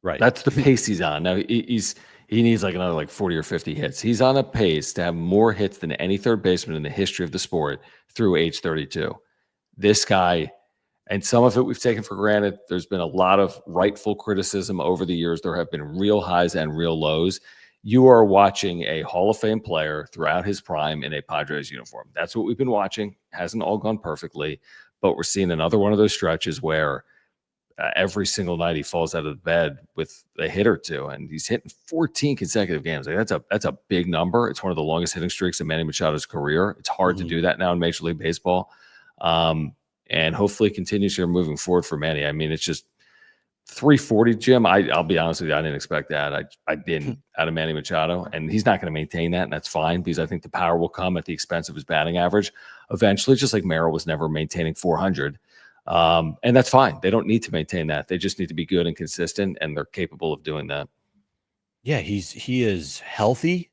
Right. That's the pace he's on. Now he needs like another like 40 or 50 hits. He's on a pace to have more hits than any third baseman in the history of the sport through age 32. This guy, and some of it we've taken for granted. There's been a lot of rightful criticism over the years. There have been real highs and real lows. You are watching a Hall of Fame player throughout his prime in a Padres uniform. That's what we've been watching. Hasn't all gone perfectly, but we're seeing another one of those stretches where every single night he falls out of the bed with a hit or two, and he's hitting 14 consecutive games. Like that's a big number. It's one of the longest hitting streaks in Manny Machado's career. It's hard to do that now in Major League Baseball. And hopefully continues here moving forward for Manny. I mean, it's just 340, Jim. I'll be honest with you, I didn't expect that. I didn't out of Manny Machado, and he's not going to maintain that, and that's fine because I think the power will come at the expense of his batting average eventually, just like Merrill was never maintaining 400. And that's fine. They don't need to maintain that. They just need to be good and consistent, and they're capable of doing that. Yeah, he is healthy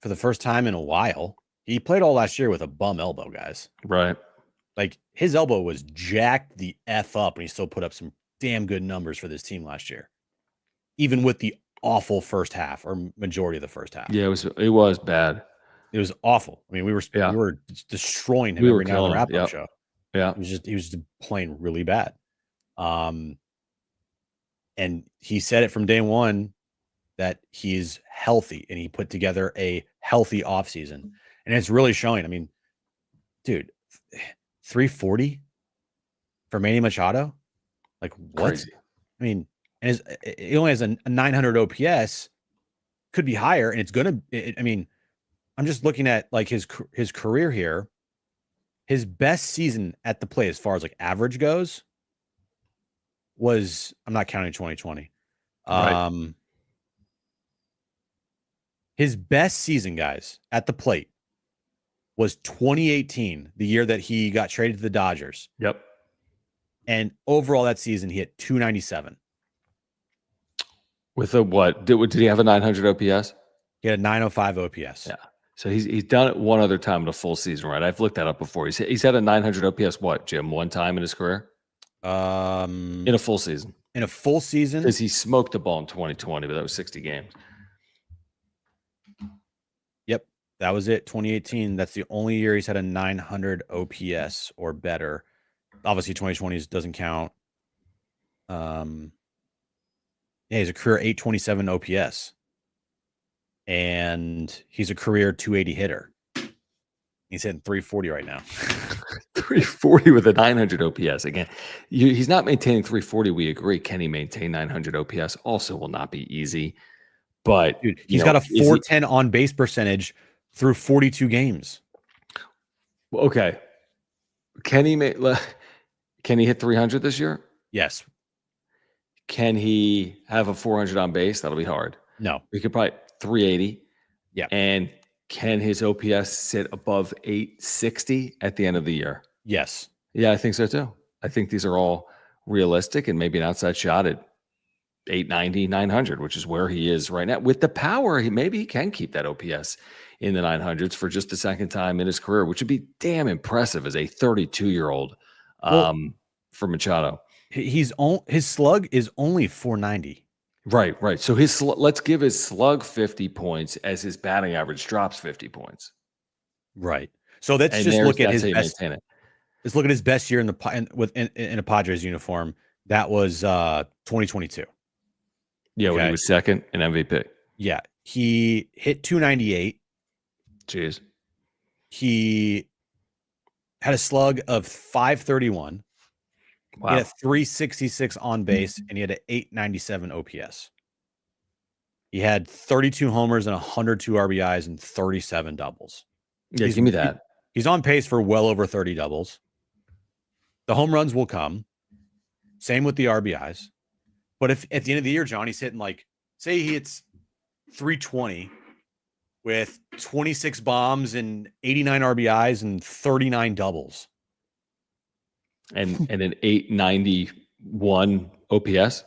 for the first time in a while. He played all last year with a bum elbow, guys. Right. Like his elbow was jacked the F up, and he still put up some damn good numbers for this team last year, even with the awful first half or majority of the first half. Yeah, it was bad. It was awful. I mean, we were destroying him every night on the wrap-up show. Yeah, he was just playing really bad. And he said it from day one that he's healthy, and he put together a healthy offseason, and it's really showing. I mean, dude, 340 for Manny Machado, like what? Crazy. I mean, and he only has a 900 OPS, could be higher, and it's gonna. I mean, I'm just looking at like his career here. His best season at the plate, as far as like average goes, was, I'm not counting 2020. Right. His best season, guys, at the plate was 2018, the year that he got traded to the Dodgers. Yep. And overall that season, he hit 297. With a what? Did he have a 900 OPS? He had a 905 OPS. Yeah. So he's done it one other time in a full season, right? I've looked that up before. He's had a 900 OPS. What, Jim? One time in his career in a full season. In a full season, Because he smoked the ball in 2020, but that was 60 games. Yep, that was it. 2018. That's the only year he's had a 900 OPS or better. Obviously, 2020 doesn't count. Yeah, he's a career 827 OPS, and he's a career 280 hitter. He's hitting 340 right now. 340 with a 900 OPS. Again, he's not maintaining 340. We agree. Can he maintain 900 OPS? Also will not be easy. But dude, he's got a 410 on base percentage through 42 games. Okay. Can he hit 300 this year? Yes. Can he have a 400 on base? That'll be hard. No. We could probably 380. Yeah. And can his OPS sit above 860 at the end of the year? Yes. Yeah, I think so too. I think these are all realistic and maybe an outside shot at 890, 900, which is where he is right now. With the power, maybe he can keep that OPS in the 900s for just the second time in his career, which would be damn impressive as a 32-year-old for Machado. His slug is only 490. Right. So let's give his slug 50 points as his batting average drops 50 points. Right. So let's just look at his best. Maintain it. Let's look at his best year in a Padres uniform. That was 2022. Yeah, when he was second in MVP. Yeah, he hit 298. Jeez. He had a slug of 531. Wow. He had a 366 on base, and he had an 897 OPS. He had 32 homers and 102 RBIs and 37 doubles. Yeah, give me that. He's on pace for well over 30 doubles. The home runs will come. Same with the RBIs. But if at the end of the year, John, he's hitting say he hits 320 with 26 bombs and 89 RBIs and 39 doubles. And an 891 OPS?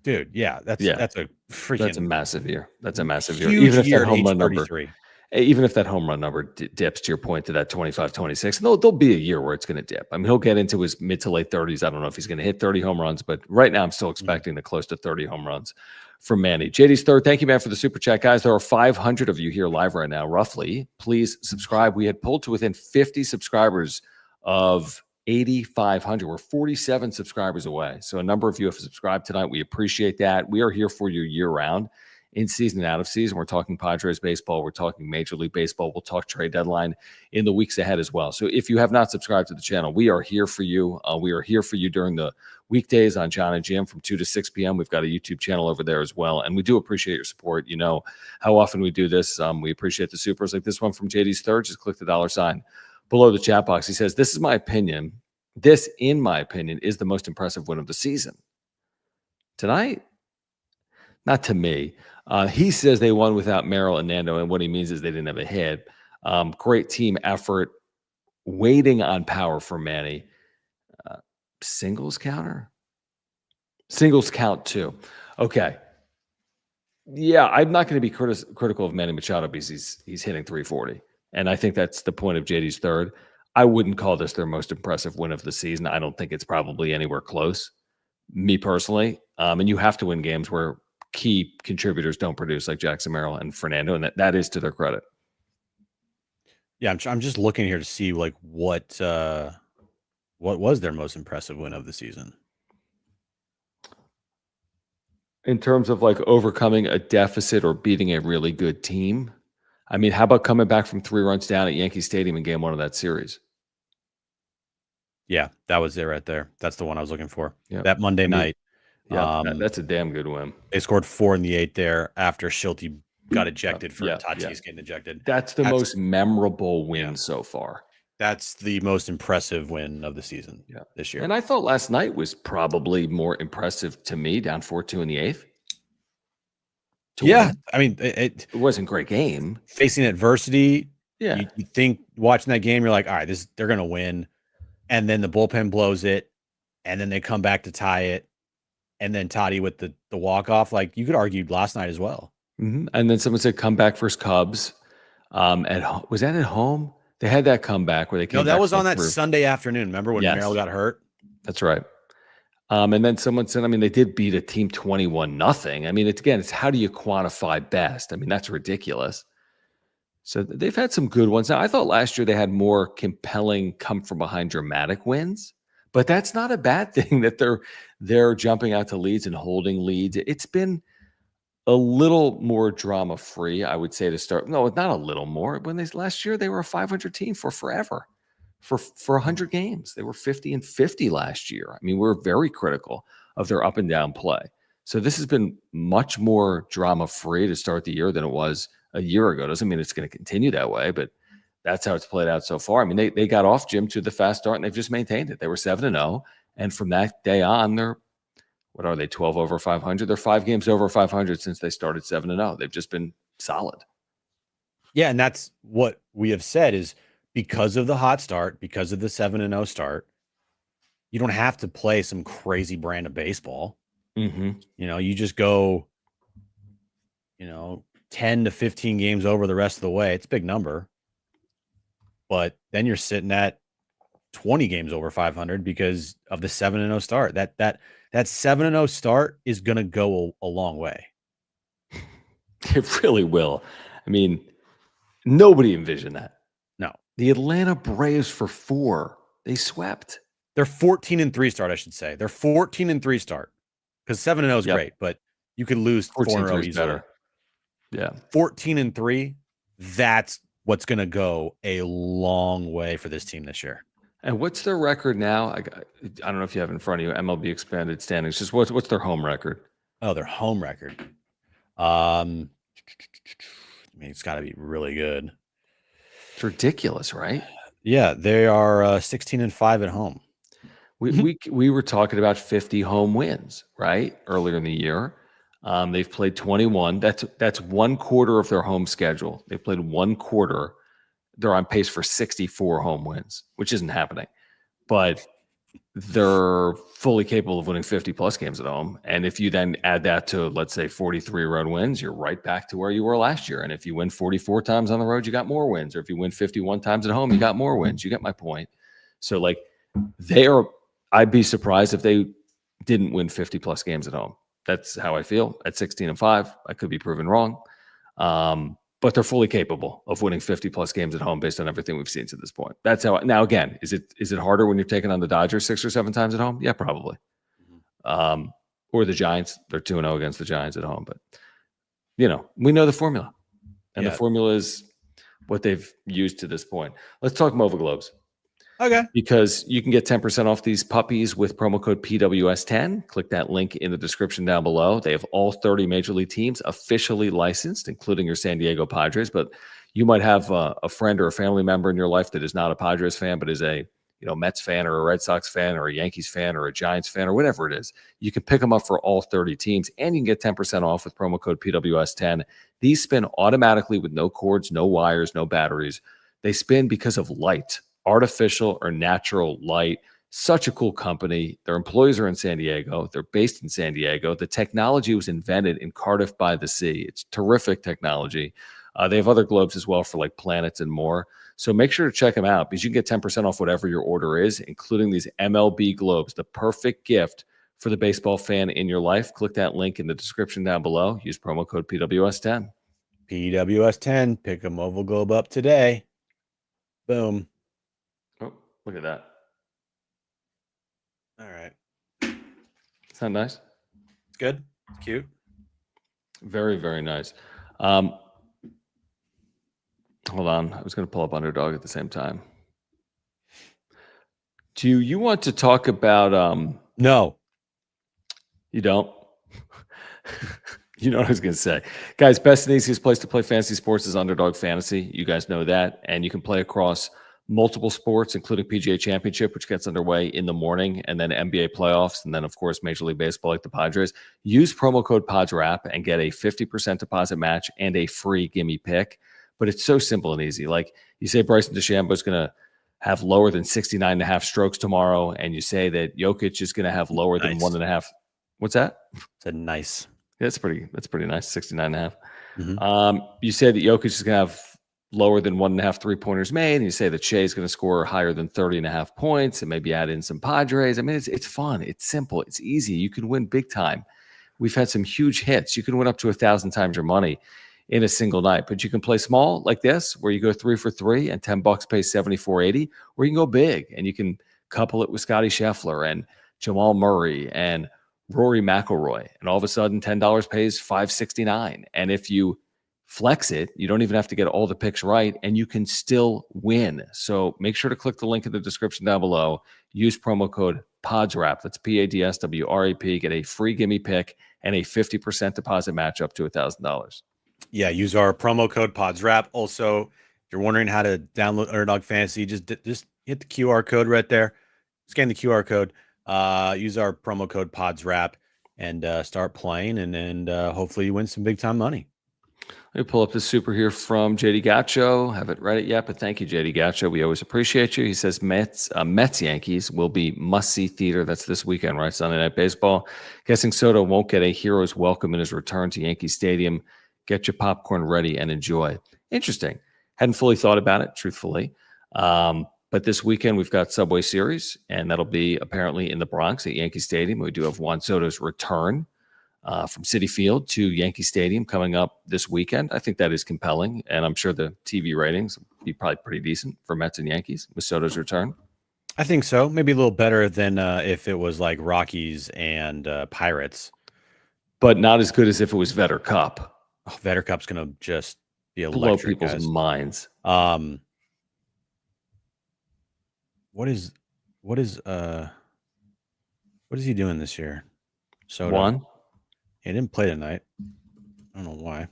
Dude, yeah, that's a freaking that's a massive year. That's a massive year. Even if that home run number, even if that home run number dips to your point to that 25, 26, there'll be a year where it's going to dip. I mean, he'll get into his mid to late 30s. I don't know if he's going to hit 30 home runs, but right now I'm still expecting the close to 30 home runs from Manny. JD's third. Thank you, man, for the super chat, guys. There are 500 of you here live right now, roughly. Please subscribe. We had pulled to within 50 subscribers of 8,500. We're 47 subscribers away. So a number of you have subscribed tonight. We appreciate that. We are here for you year round, in season and out of season. We're talking Padres baseball. We're talking Major League Baseball. We'll talk trade deadline in the weeks ahead as well. So if you have not subscribed to the channel, we are here for you. We are here for you during the weekdays on John and Jim from 2 to 6 p.m. We've got a YouTube channel over there as well. And we do appreciate your support. You know how often we do this. We appreciate the supers like this one from JD's third. Just click the $ below the chat box. He says, this, in my opinion, is the most impressive win of the season. Tonight? Not to me. He says they won without Merrill and Nando, and what he means is they didn't have a hit. Great team effort, waiting on power for Manny. Singles counter? Singles count too. Okay. Yeah, I'm not going to be critical of Manny Machado because he's hitting 340. And I think that's the point of JD's third. I wouldn't call this their most impressive win of the season. I don't think it's probably anywhere close, me personally. And you have to win games where key contributors don't produce, like Jackson Merrill and Fernando, and that is to their credit. Yeah, I'm just looking here to see what was their most impressive win of the season. In terms of overcoming a deficit or beating a really good team, I mean, how about coming back from 3 runs down at Yankee Stadium in game 1 of that series? Yeah, that was it right there. That's the one I was looking for. Yeah. That Monday night. Yeah, that's a damn good win. They scored 4 in the 8th there after Schulte got ejected for Tatis getting ejected. That's the most memorable win so far. That's the most impressive win of the season this year. And I thought last night was probably more impressive to me, down 4-2 in the 8th. Yeah, I mean, it wasn't a great game. Facing adversity, yeah. You think watching that game, you're like, all right, they're going to win. And then the bullpen blows it, and then they come back to tie it. And then Toddy with the walk-off, you could argue last night as well. Mm-hmm. And then someone said, come back versus Cubs. Was that at home? They had that comeback where they came No, that back was from on that Sunday afternoon. Remember when Yes. Merrill got hurt? That's right. And then someone said, I mean, they did beat a team 21-0. I mean, it's how do you quantify best? I mean, that's ridiculous. So they've had some good ones. Now, I thought last year they had more compelling come from behind dramatic wins, but that's not a bad thing that they're jumping out to leads and holding leads. It's been a little more drama free, I would say, to start. No, not a little more. When last year they were a 500 team for forever, for 100 games. They were 50-50 last year. I mean, we're very critical of their up and down play. So this has been much more drama free to start the year than it was a year ago. Doesn't mean it's going to continue that way, but that's how it's played out so far. I mean, they got off, Jim, to the fast start, and they've just maintained it. They were 7-0, and from that day on, they're what are they, 12 over 500? They're 5 games over 500 since they started 7-0. They've just been solid. Yeah, and that's what we have said is because of the hot start, because of the 7-0 start, you don't have to play some crazy brand of baseball. Mm-hmm. You just go, 10 to 15 games over the rest of the way. It's a big number. But then you're sitting at 20 games over 500 because of the 7-0 start. That 7-0 start is going to go a long way. It really will. I mean, nobody envisioned that. No. The Atlanta Braves for 4, they swept. They're 14-3 start, I should say. They're 14-3 start because 7-0 is great, but you could lose 4 in a row easily. Better. Yeah. 14-3, that's what's going to go a long way for this team this year. And what's their record now? I don't know if you have in front of you MLB expanded standings. Just what's their home record? Oh, their home record. I mean, it's got to be really good. It's ridiculous, right? Yeah, they are 16-5 at home. We were talking about 50 home wins, right? Earlier in the year. They've played 21. That's 1/4 of their home schedule. They've played 1/4. They're on pace for 64 home wins, which isn't happening. But they're fully capable of winning 50-plus games at home. And if you then add that to, let's say, 43 road wins, you're right back to where you were last year. And if you win 44 times on the road, you got more wins. Or if you win 51 times at home, you got more wins. You get my point. So, I'd be surprised if they didn't win 50-plus games at home. That's how I feel at 16-5. I could be proven wrong. But they're fully capable of winning 50-plus games at home based on everything we've seen to this point. That's how. Now, again, is it harder when you're taking on the Dodgers 6 or 7 times at home? Yeah, probably. Or the Giants. They're 2-0 against the Giants at home. But, we know the formula. And the formula is what they've used to this point. Let's talk Mova Globes. Okay. Because you can get 10% off these puppies with promo code PWS10. Click that link in the description down below. They have all 30 major league teams officially licensed, including your San Diego Padres. But you might have a friend or a family member in your life that is not a Padres fan, but is a Mets fan or a Red Sox fan or a Yankees fan or a Giants fan or whatever it is. You can pick them up for all 30 teams, and you can get 10% off with promo code PWS10. These spin automatically with no cords, no wires, no batteries. They spin because of light. Artificial or natural light. Such a cool company. Their employees are in San Diego. They're based in San Diego. The technology was invented in Cardiff by the Sea. It's terrific technology. They have other globes as well for like planets and more. So make sure to check them out because you can get 10% off whatever your order is, including these MLB globes, the perfect gift for the baseball fan in your life. Click that link in the description down below. Use promo code PWS10. PWS10. Pick a Mobile Globe up today. Boom. Oh, look at that. All right. Isn't that nice? It's good. It's cute. Very, very nice. Hold on. I was going to pull up Underdog at the same time. Do you want to talk about... No. You don't? You know what I was going to say. Guys, best and easiest place to play fantasy sports is Underdog Fantasy. You guys know that. And you can play across multiple sports, including PGA Championship, which gets underway in the morning, and then NBA playoffs, and then, of course, Major League Baseball like the Padres. Use promo code PODRAP and get a 50% deposit match and a free gimme pick. But it's so simple and easy. Like you say Bryson DeChambeau is going to have lower than 69.5 strokes tomorrow, and you say that Jokic is going to have lower than 1.5. What's that? It's a nice. Yeah, that's pretty nice, 69.5. Mm-hmm. You say that Jokic is going to have lower than 1.5 3-pointers made, and you say that Shea's going to score higher than 30.5 points, and maybe add in some Padres. I mean, it's fun. It's simple. It's easy. You can win big time. We've had some huge hits. You can win up to 1,000 times your money in a single night, but you can play small like this, where you go 3 for 3 and $10 pays 74.80, or you can go big and you can couple it with Scotty Scheffler and Jamal Murray and Rory McIlroy, and all of a sudden $10 pays 569. And if you flex it, you don't even have to get all the picks right, and you can still win. So make sure to click the link in the description down below. Use promo code PODSWRAP. That's PADSWRAP. Get a free gimme pick and a 50% deposit match up to $1,000. Yeah, use our promo code PODSWRAP. Also, if you're wondering how to download Underdog Fantasy, just hit the QR code right there. Scan the QR code. Use our promo code PODSWRAP and start playing, and hopefully you win some big time money. Let me pull up the super here from JD Gacho. Haven't read it yet, but thank you, JD Gacho. We always appreciate you. He says Mets Yankees will be must-see theater. That's this weekend, right? Sunday Night Baseball. Guessing Soto won't get a hero's welcome in his return to Yankee Stadium. Get your popcorn ready and enjoy. Interesting. Hadn't fully thought about it, truthfully. But this weekend we've got Subway Series, and that'll be apparently in the Bronx at Yankee Stadium. We do have Juan Soto's return from Citi Field to Yankee Stadium coming up this weekend. I think that is compelling, and I'm sure the TV ratings will be probably pretty decent for Mets and Yankees with Soto's return. I think so. Maybe a little better than if it was like Rockies and Pirates. But not as good as if it was Vetter Cup. Oh, Vetter Cup's going to just be blow people's minds. What is he doing this year? Soto. Juan? He didn't play tonight. I don't know why.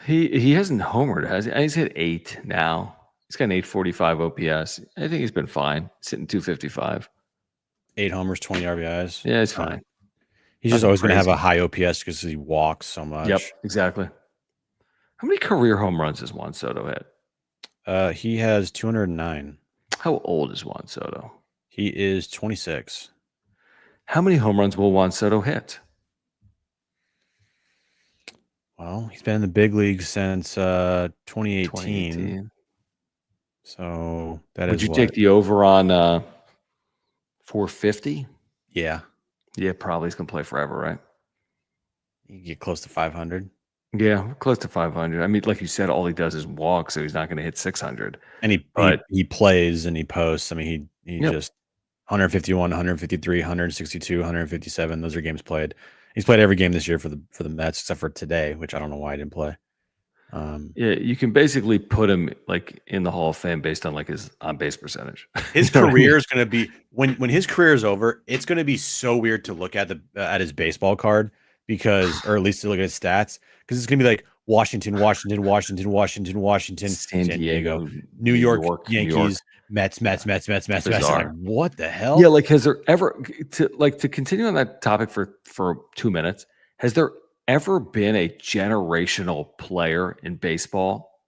He hasn't homered, has he? He's hit 8 now. He's got an 845 OPS. I think he's been fine. Sitting 255. 8 homers, 20 RBIs. Yeah, it's fine. He's just always going to have a high OPS because he walks so much. Yep, exactly. How many career home runs has Juan Soto hit? He has 209. How old is Juan Soto? He is 26. How many home runs will Juan Soto hit? Well, he's been in the big leagues since 2018. So that Would you take the over on 450? Yeah. Yeah, probably he's going to play forever, right? You get close to 500. Yeah, close to 500. I mean, like you said, all he does is walk, so he's not going to hit 600. And he plays and he posts. I mean, he just 151, 153, 162, 157. Those are games played. He's played every game this year for the Mets except for today, which I don't know why he didn't play. Yeah, you can basically put him like in the Hall of Fame based on like his on-base percentage. His career is going to be when his career is over. It's going to be so weird to look at at his baseball card or at least to look at his stats, because it's going to be like Washington, San Diego, New York, Yankees, Mets. Like, what the hell? Yeah, like has there ever to continue on that topic for 2 minutes? Has there ever been a generational player in baseball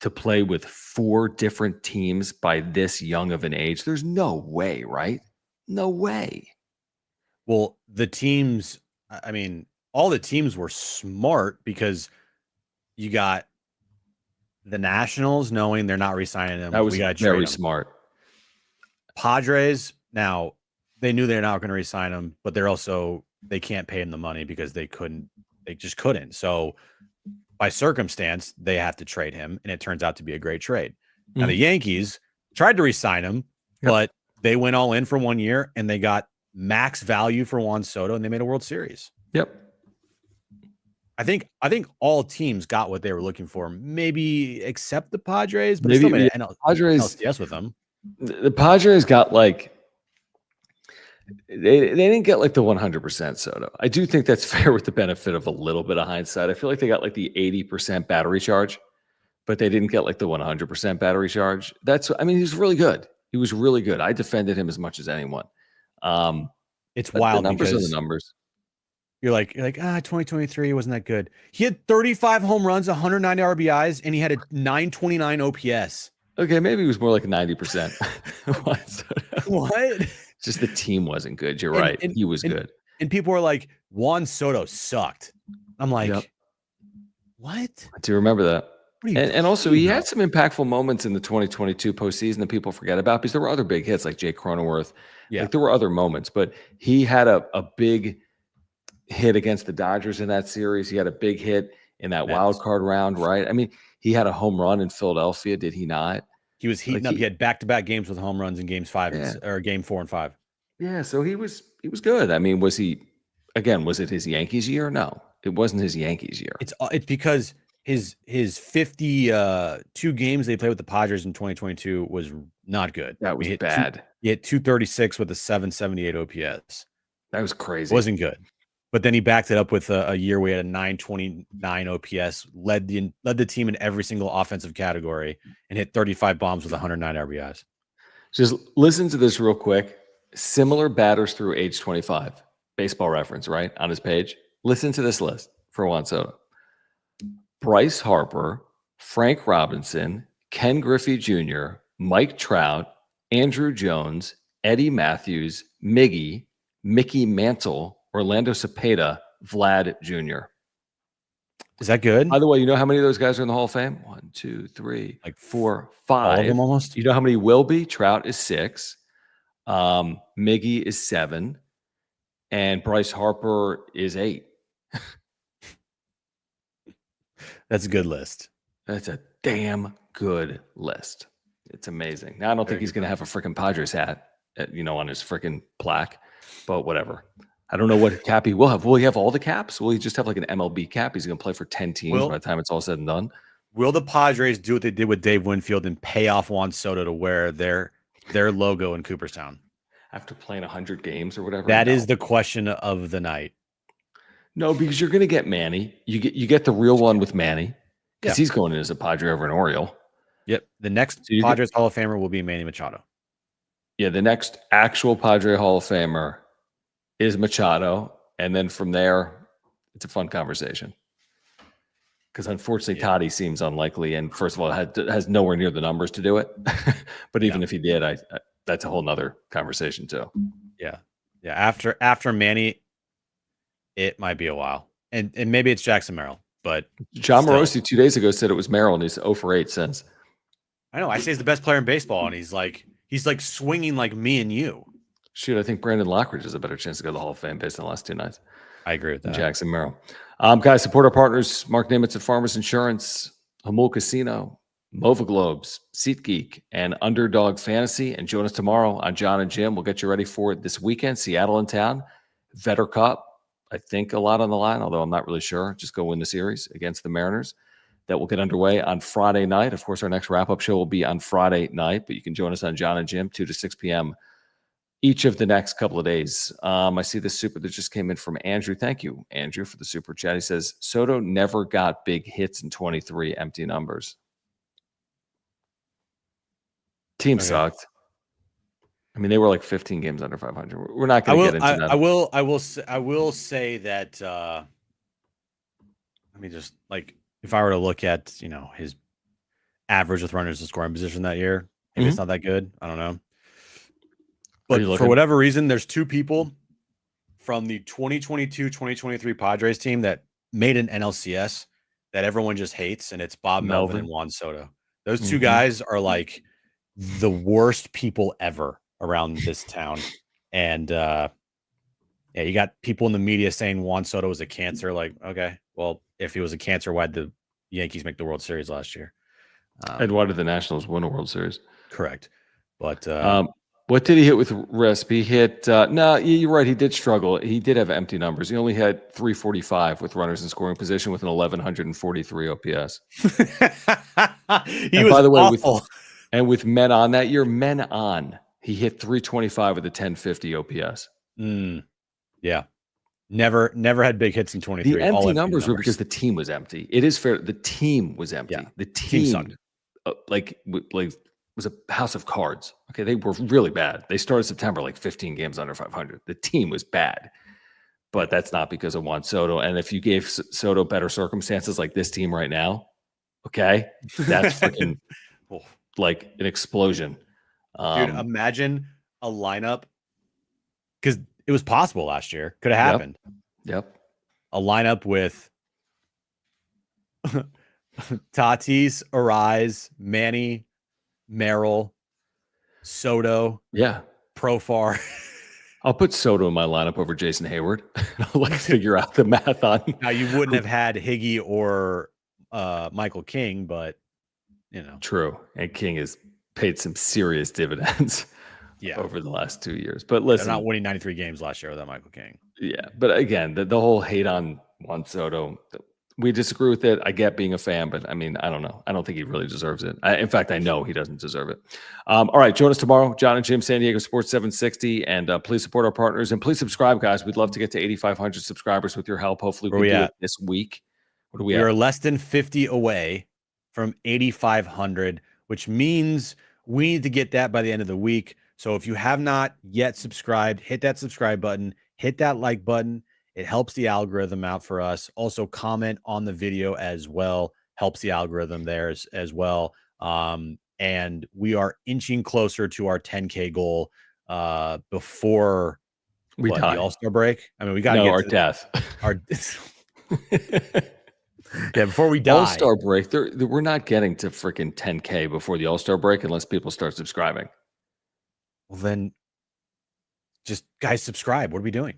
to play with 4 different teams by this young of an age? There's no way, right? No way. Well, the teams, I mean, all the teams were smart because you got the Nationals knowing they're not re-signing them. That was very smart. Padres, now they knew they're not going to re-sign him, but they can't pay him the money because they just couldn't. So by circumstance, they have to trade him, and it turns out to be a great trade. Now the Yankees tried to re-sign him, but they went all in for 1 year and they got max value for Juan Soto, and they made a World Series. Yep. I think all teams got what they were looking for, maybe except the Padres, but maybe still made Padres LCS with them. The Padres got like they didn't get like the 100% Soto. I do think that's fair with the benefit of a little bit of hindsight. I feel like they got like the 80% battery charge, but they didn't get like the 100% battery charge. I mean, he was really good. He was really good. I defended him as much as anyone. It's wild. The numbers are the numbers. You're like 2023 wasn't that good. He had 35 home runs, 190 RBIs, and he had a 929 OPS. Okay, maybe it was more like 90%. What? Just the team wasn't good. You're right. He was good. And people were like, Juan Soto sucked. I'm like, What? I do remember that. What are you And also, talking he about? had some impactful moments in the 2022 postseason that people forget about because there were other big hits like Jake Cronenworth. Yeah. Like there were other moments, but he had a big hit against the Dodgers in that series. He had a big hit in that wild Madness. card round, right? I mean, he had a home run in Philadelphia, did he not? He was heating Like up. He had back-to-back games with home runs in games 5 yeah, or game 4 and 5. yeah. So he was good. I mean, was he again? Was it his Yankees year? No, it wasn't his Yankees year. It's because his 52 games they played with the Padres in 2022 was not good. That was bad. He hit 236 with a 778 OPS. That was It crazy. wasn't good. But then he backed it up with a year where he had a 929 OPS, led the team in every single offensive category, and hit 35 bombs with 109 RBIs. Just listen to this real quick. Similar batters through age 25. Baseball Reference, right? On his page. Listen to this list for Juan Soto. Bryce Harper, Frank Robinson, Ken Griffey Jr., Mike Trout, Andrew Jones, Eddie Matthews, Miggy, Mickey Mantle, Orlando Cepeda, Vlad Jr. Is that good? By the way, you know how many of those guys are in the Hall of Fame? 1, 2, 3, Like 4, all of 5. them almost? You know how many will be? Trout is 6. Miggy is 7. And Bryce Harper is 8. That's a good list. That's a damn good list. It's amazing. Now, I don't think he's going to have a freaking Padres hat, on his freaking plaque, but whatever. I don't know what cap he will have. Will he have all the caps? Will he just have like an MLB cap? He's going to play for 10 teams by the time it's all said and done. Will the Padres do what they did with Dave Winfield and pay off Juan Soto to wear their logo in Cooperstown? After playing 100 games or whatever? That is the question of the night. No, because you're going to get Manny. You get the real one with Manny because he's going in as a Padre over an Oriole. Yep. The next Padres Hall of Famer will be Manny Machado. Yeah, the next actual Padre Hall of Famer is Machado. And then from there, it's a fun conversation. Because unfortunately, Toddy seems unlikely. And first of all, has nowhere near the numbers to do it. But even if he did, that's a whole nother conversation too. Yeah. Yeah. After Manny, it might be a while. And maybe it's Jackson Merrill. But John Morosi 2 days ago said it was Merrill, and he's 0 for 8 since. I know. I say he's the best player in baseball, and he's like swinging like me and you. Shoot, I think Brandon Lockridge has a better chance to go to the Hall of Fame based on the last 2 nights. I agree with that. Jackson Merrill. Guys, support our partners, Mark Nimitz at Farmers Insurance, Hamul Casino, Mova Globes, SeatGeek, and Underdog Fantasy. And join us tomorrow on John and Jim. We'll get you ready for it this weekend. Seattle in town, Vetter Cup. I think a lot on the line, although I'm not really sure. Just go win the series against the Mariners. That will get underway on Friday night. Of course, our next wrap-up show will be on Friday night, but you can join us on John and Jim, 2 to 6 p.m. each of the next couple of days. I see the super that just came in from Andrew. Thank you, Andrew, for the super chat. He says, Soto never got big hits in 23, empty numbers. Team sucked. I mean, they were like 15 games under 500. We're not going to get into that. I will say that. Let me just if I were to look at his average with runners in scoring position that year, maybe it's not that good. I don't know. But for whatever reason, there's 2 people from the 2022-2023 Padres team that made an NLCS that everyone just hates, and it's Bob Melvin and Juan Soto. Those 2 guys are like the worst people ever around this town. And you got people in the media saying Juan Soto was a cancer. Like, okay, well, if he was a cancer, why'd the Yankees make the World Series last year? And why did the Nationals win a World Series? Correct. But what did he hit with RISP? He hit no, you're right. He did struggle. He did have empty numbers. He only had 345 with runners in scoring position with an 1143 OPS. He was, by the way, awful. with men on that year, he hit 325 with a 1050 OPS. Yeah. Never had big hits in 23. The empty numbers were because the team was empty. It is fair. The team was empty. Yeah. The team sucked. Was a house of cards. Okay, they were really bad. They started September 15 games under 500. The team was bad, but that's not because of Juan Soto. And if you gave Soto better circumstances like this team right now, okay, that's freaking like an explosion. Dude, imagine a lineup, because it was possible last year. Could have happened. Yep. A lineup with Tatis, Arise, Manny, Merrill, Soto, Yeah. Profar. I'll put Soto in my lineup over Jason Hayward. I'll figure out the math on. Now you wouldn't have had Higgy or Michael King, but True. And King has paid some serious dividends over the last 2 years. But listen, they're not winning 93 games last year without Michael King. Yeah. But again, the whole hate on Juan Soto, we disagree with it. I get being a fan, but I mean, I don't know. I don't think he really deserves it. In fact, I know he doesn't deserve it. All right. Join us tomorrow, John and Jim, San Diego Sports 760. And please support our partners and please subscribe, guys. We'd love to get to 8,500 subscribers with your help. Hopefully we can do it this week. What are we at? We're less than 50 away from 8,500, which means we need to get that by the end of the week. So if you have not yet subscribed, hit that subscribe button, hit that like button. It helps the algorithm out for us. Also comment on the video as well. Helps the algorithm there as well. And we are inching closer to our 10K goal before we die. The All-Star break. I mean, we got to get our death. Yeah, before we die. All-Star break. We're not getting to freaking 10K before the All-Star break unless people start subscribing. Well, then just guys subscribe. What are we doing?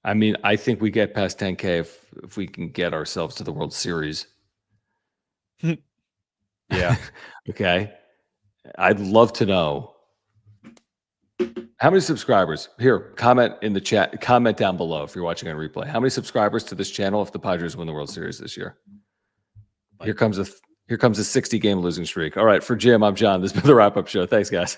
I mean, I think we get past 10K if we can get ourselves to the World Series. Yeah. Okay. I'd love to know how many subscribers. Here, comment in the chat. Comment down below if you're watching on replay. How many subscribers to this channel if the Padres win the World Series this year? Here comes a 60-game losing streak. All right, for Jim, I'm John. This has been the wrap-up show. Thanks, guys.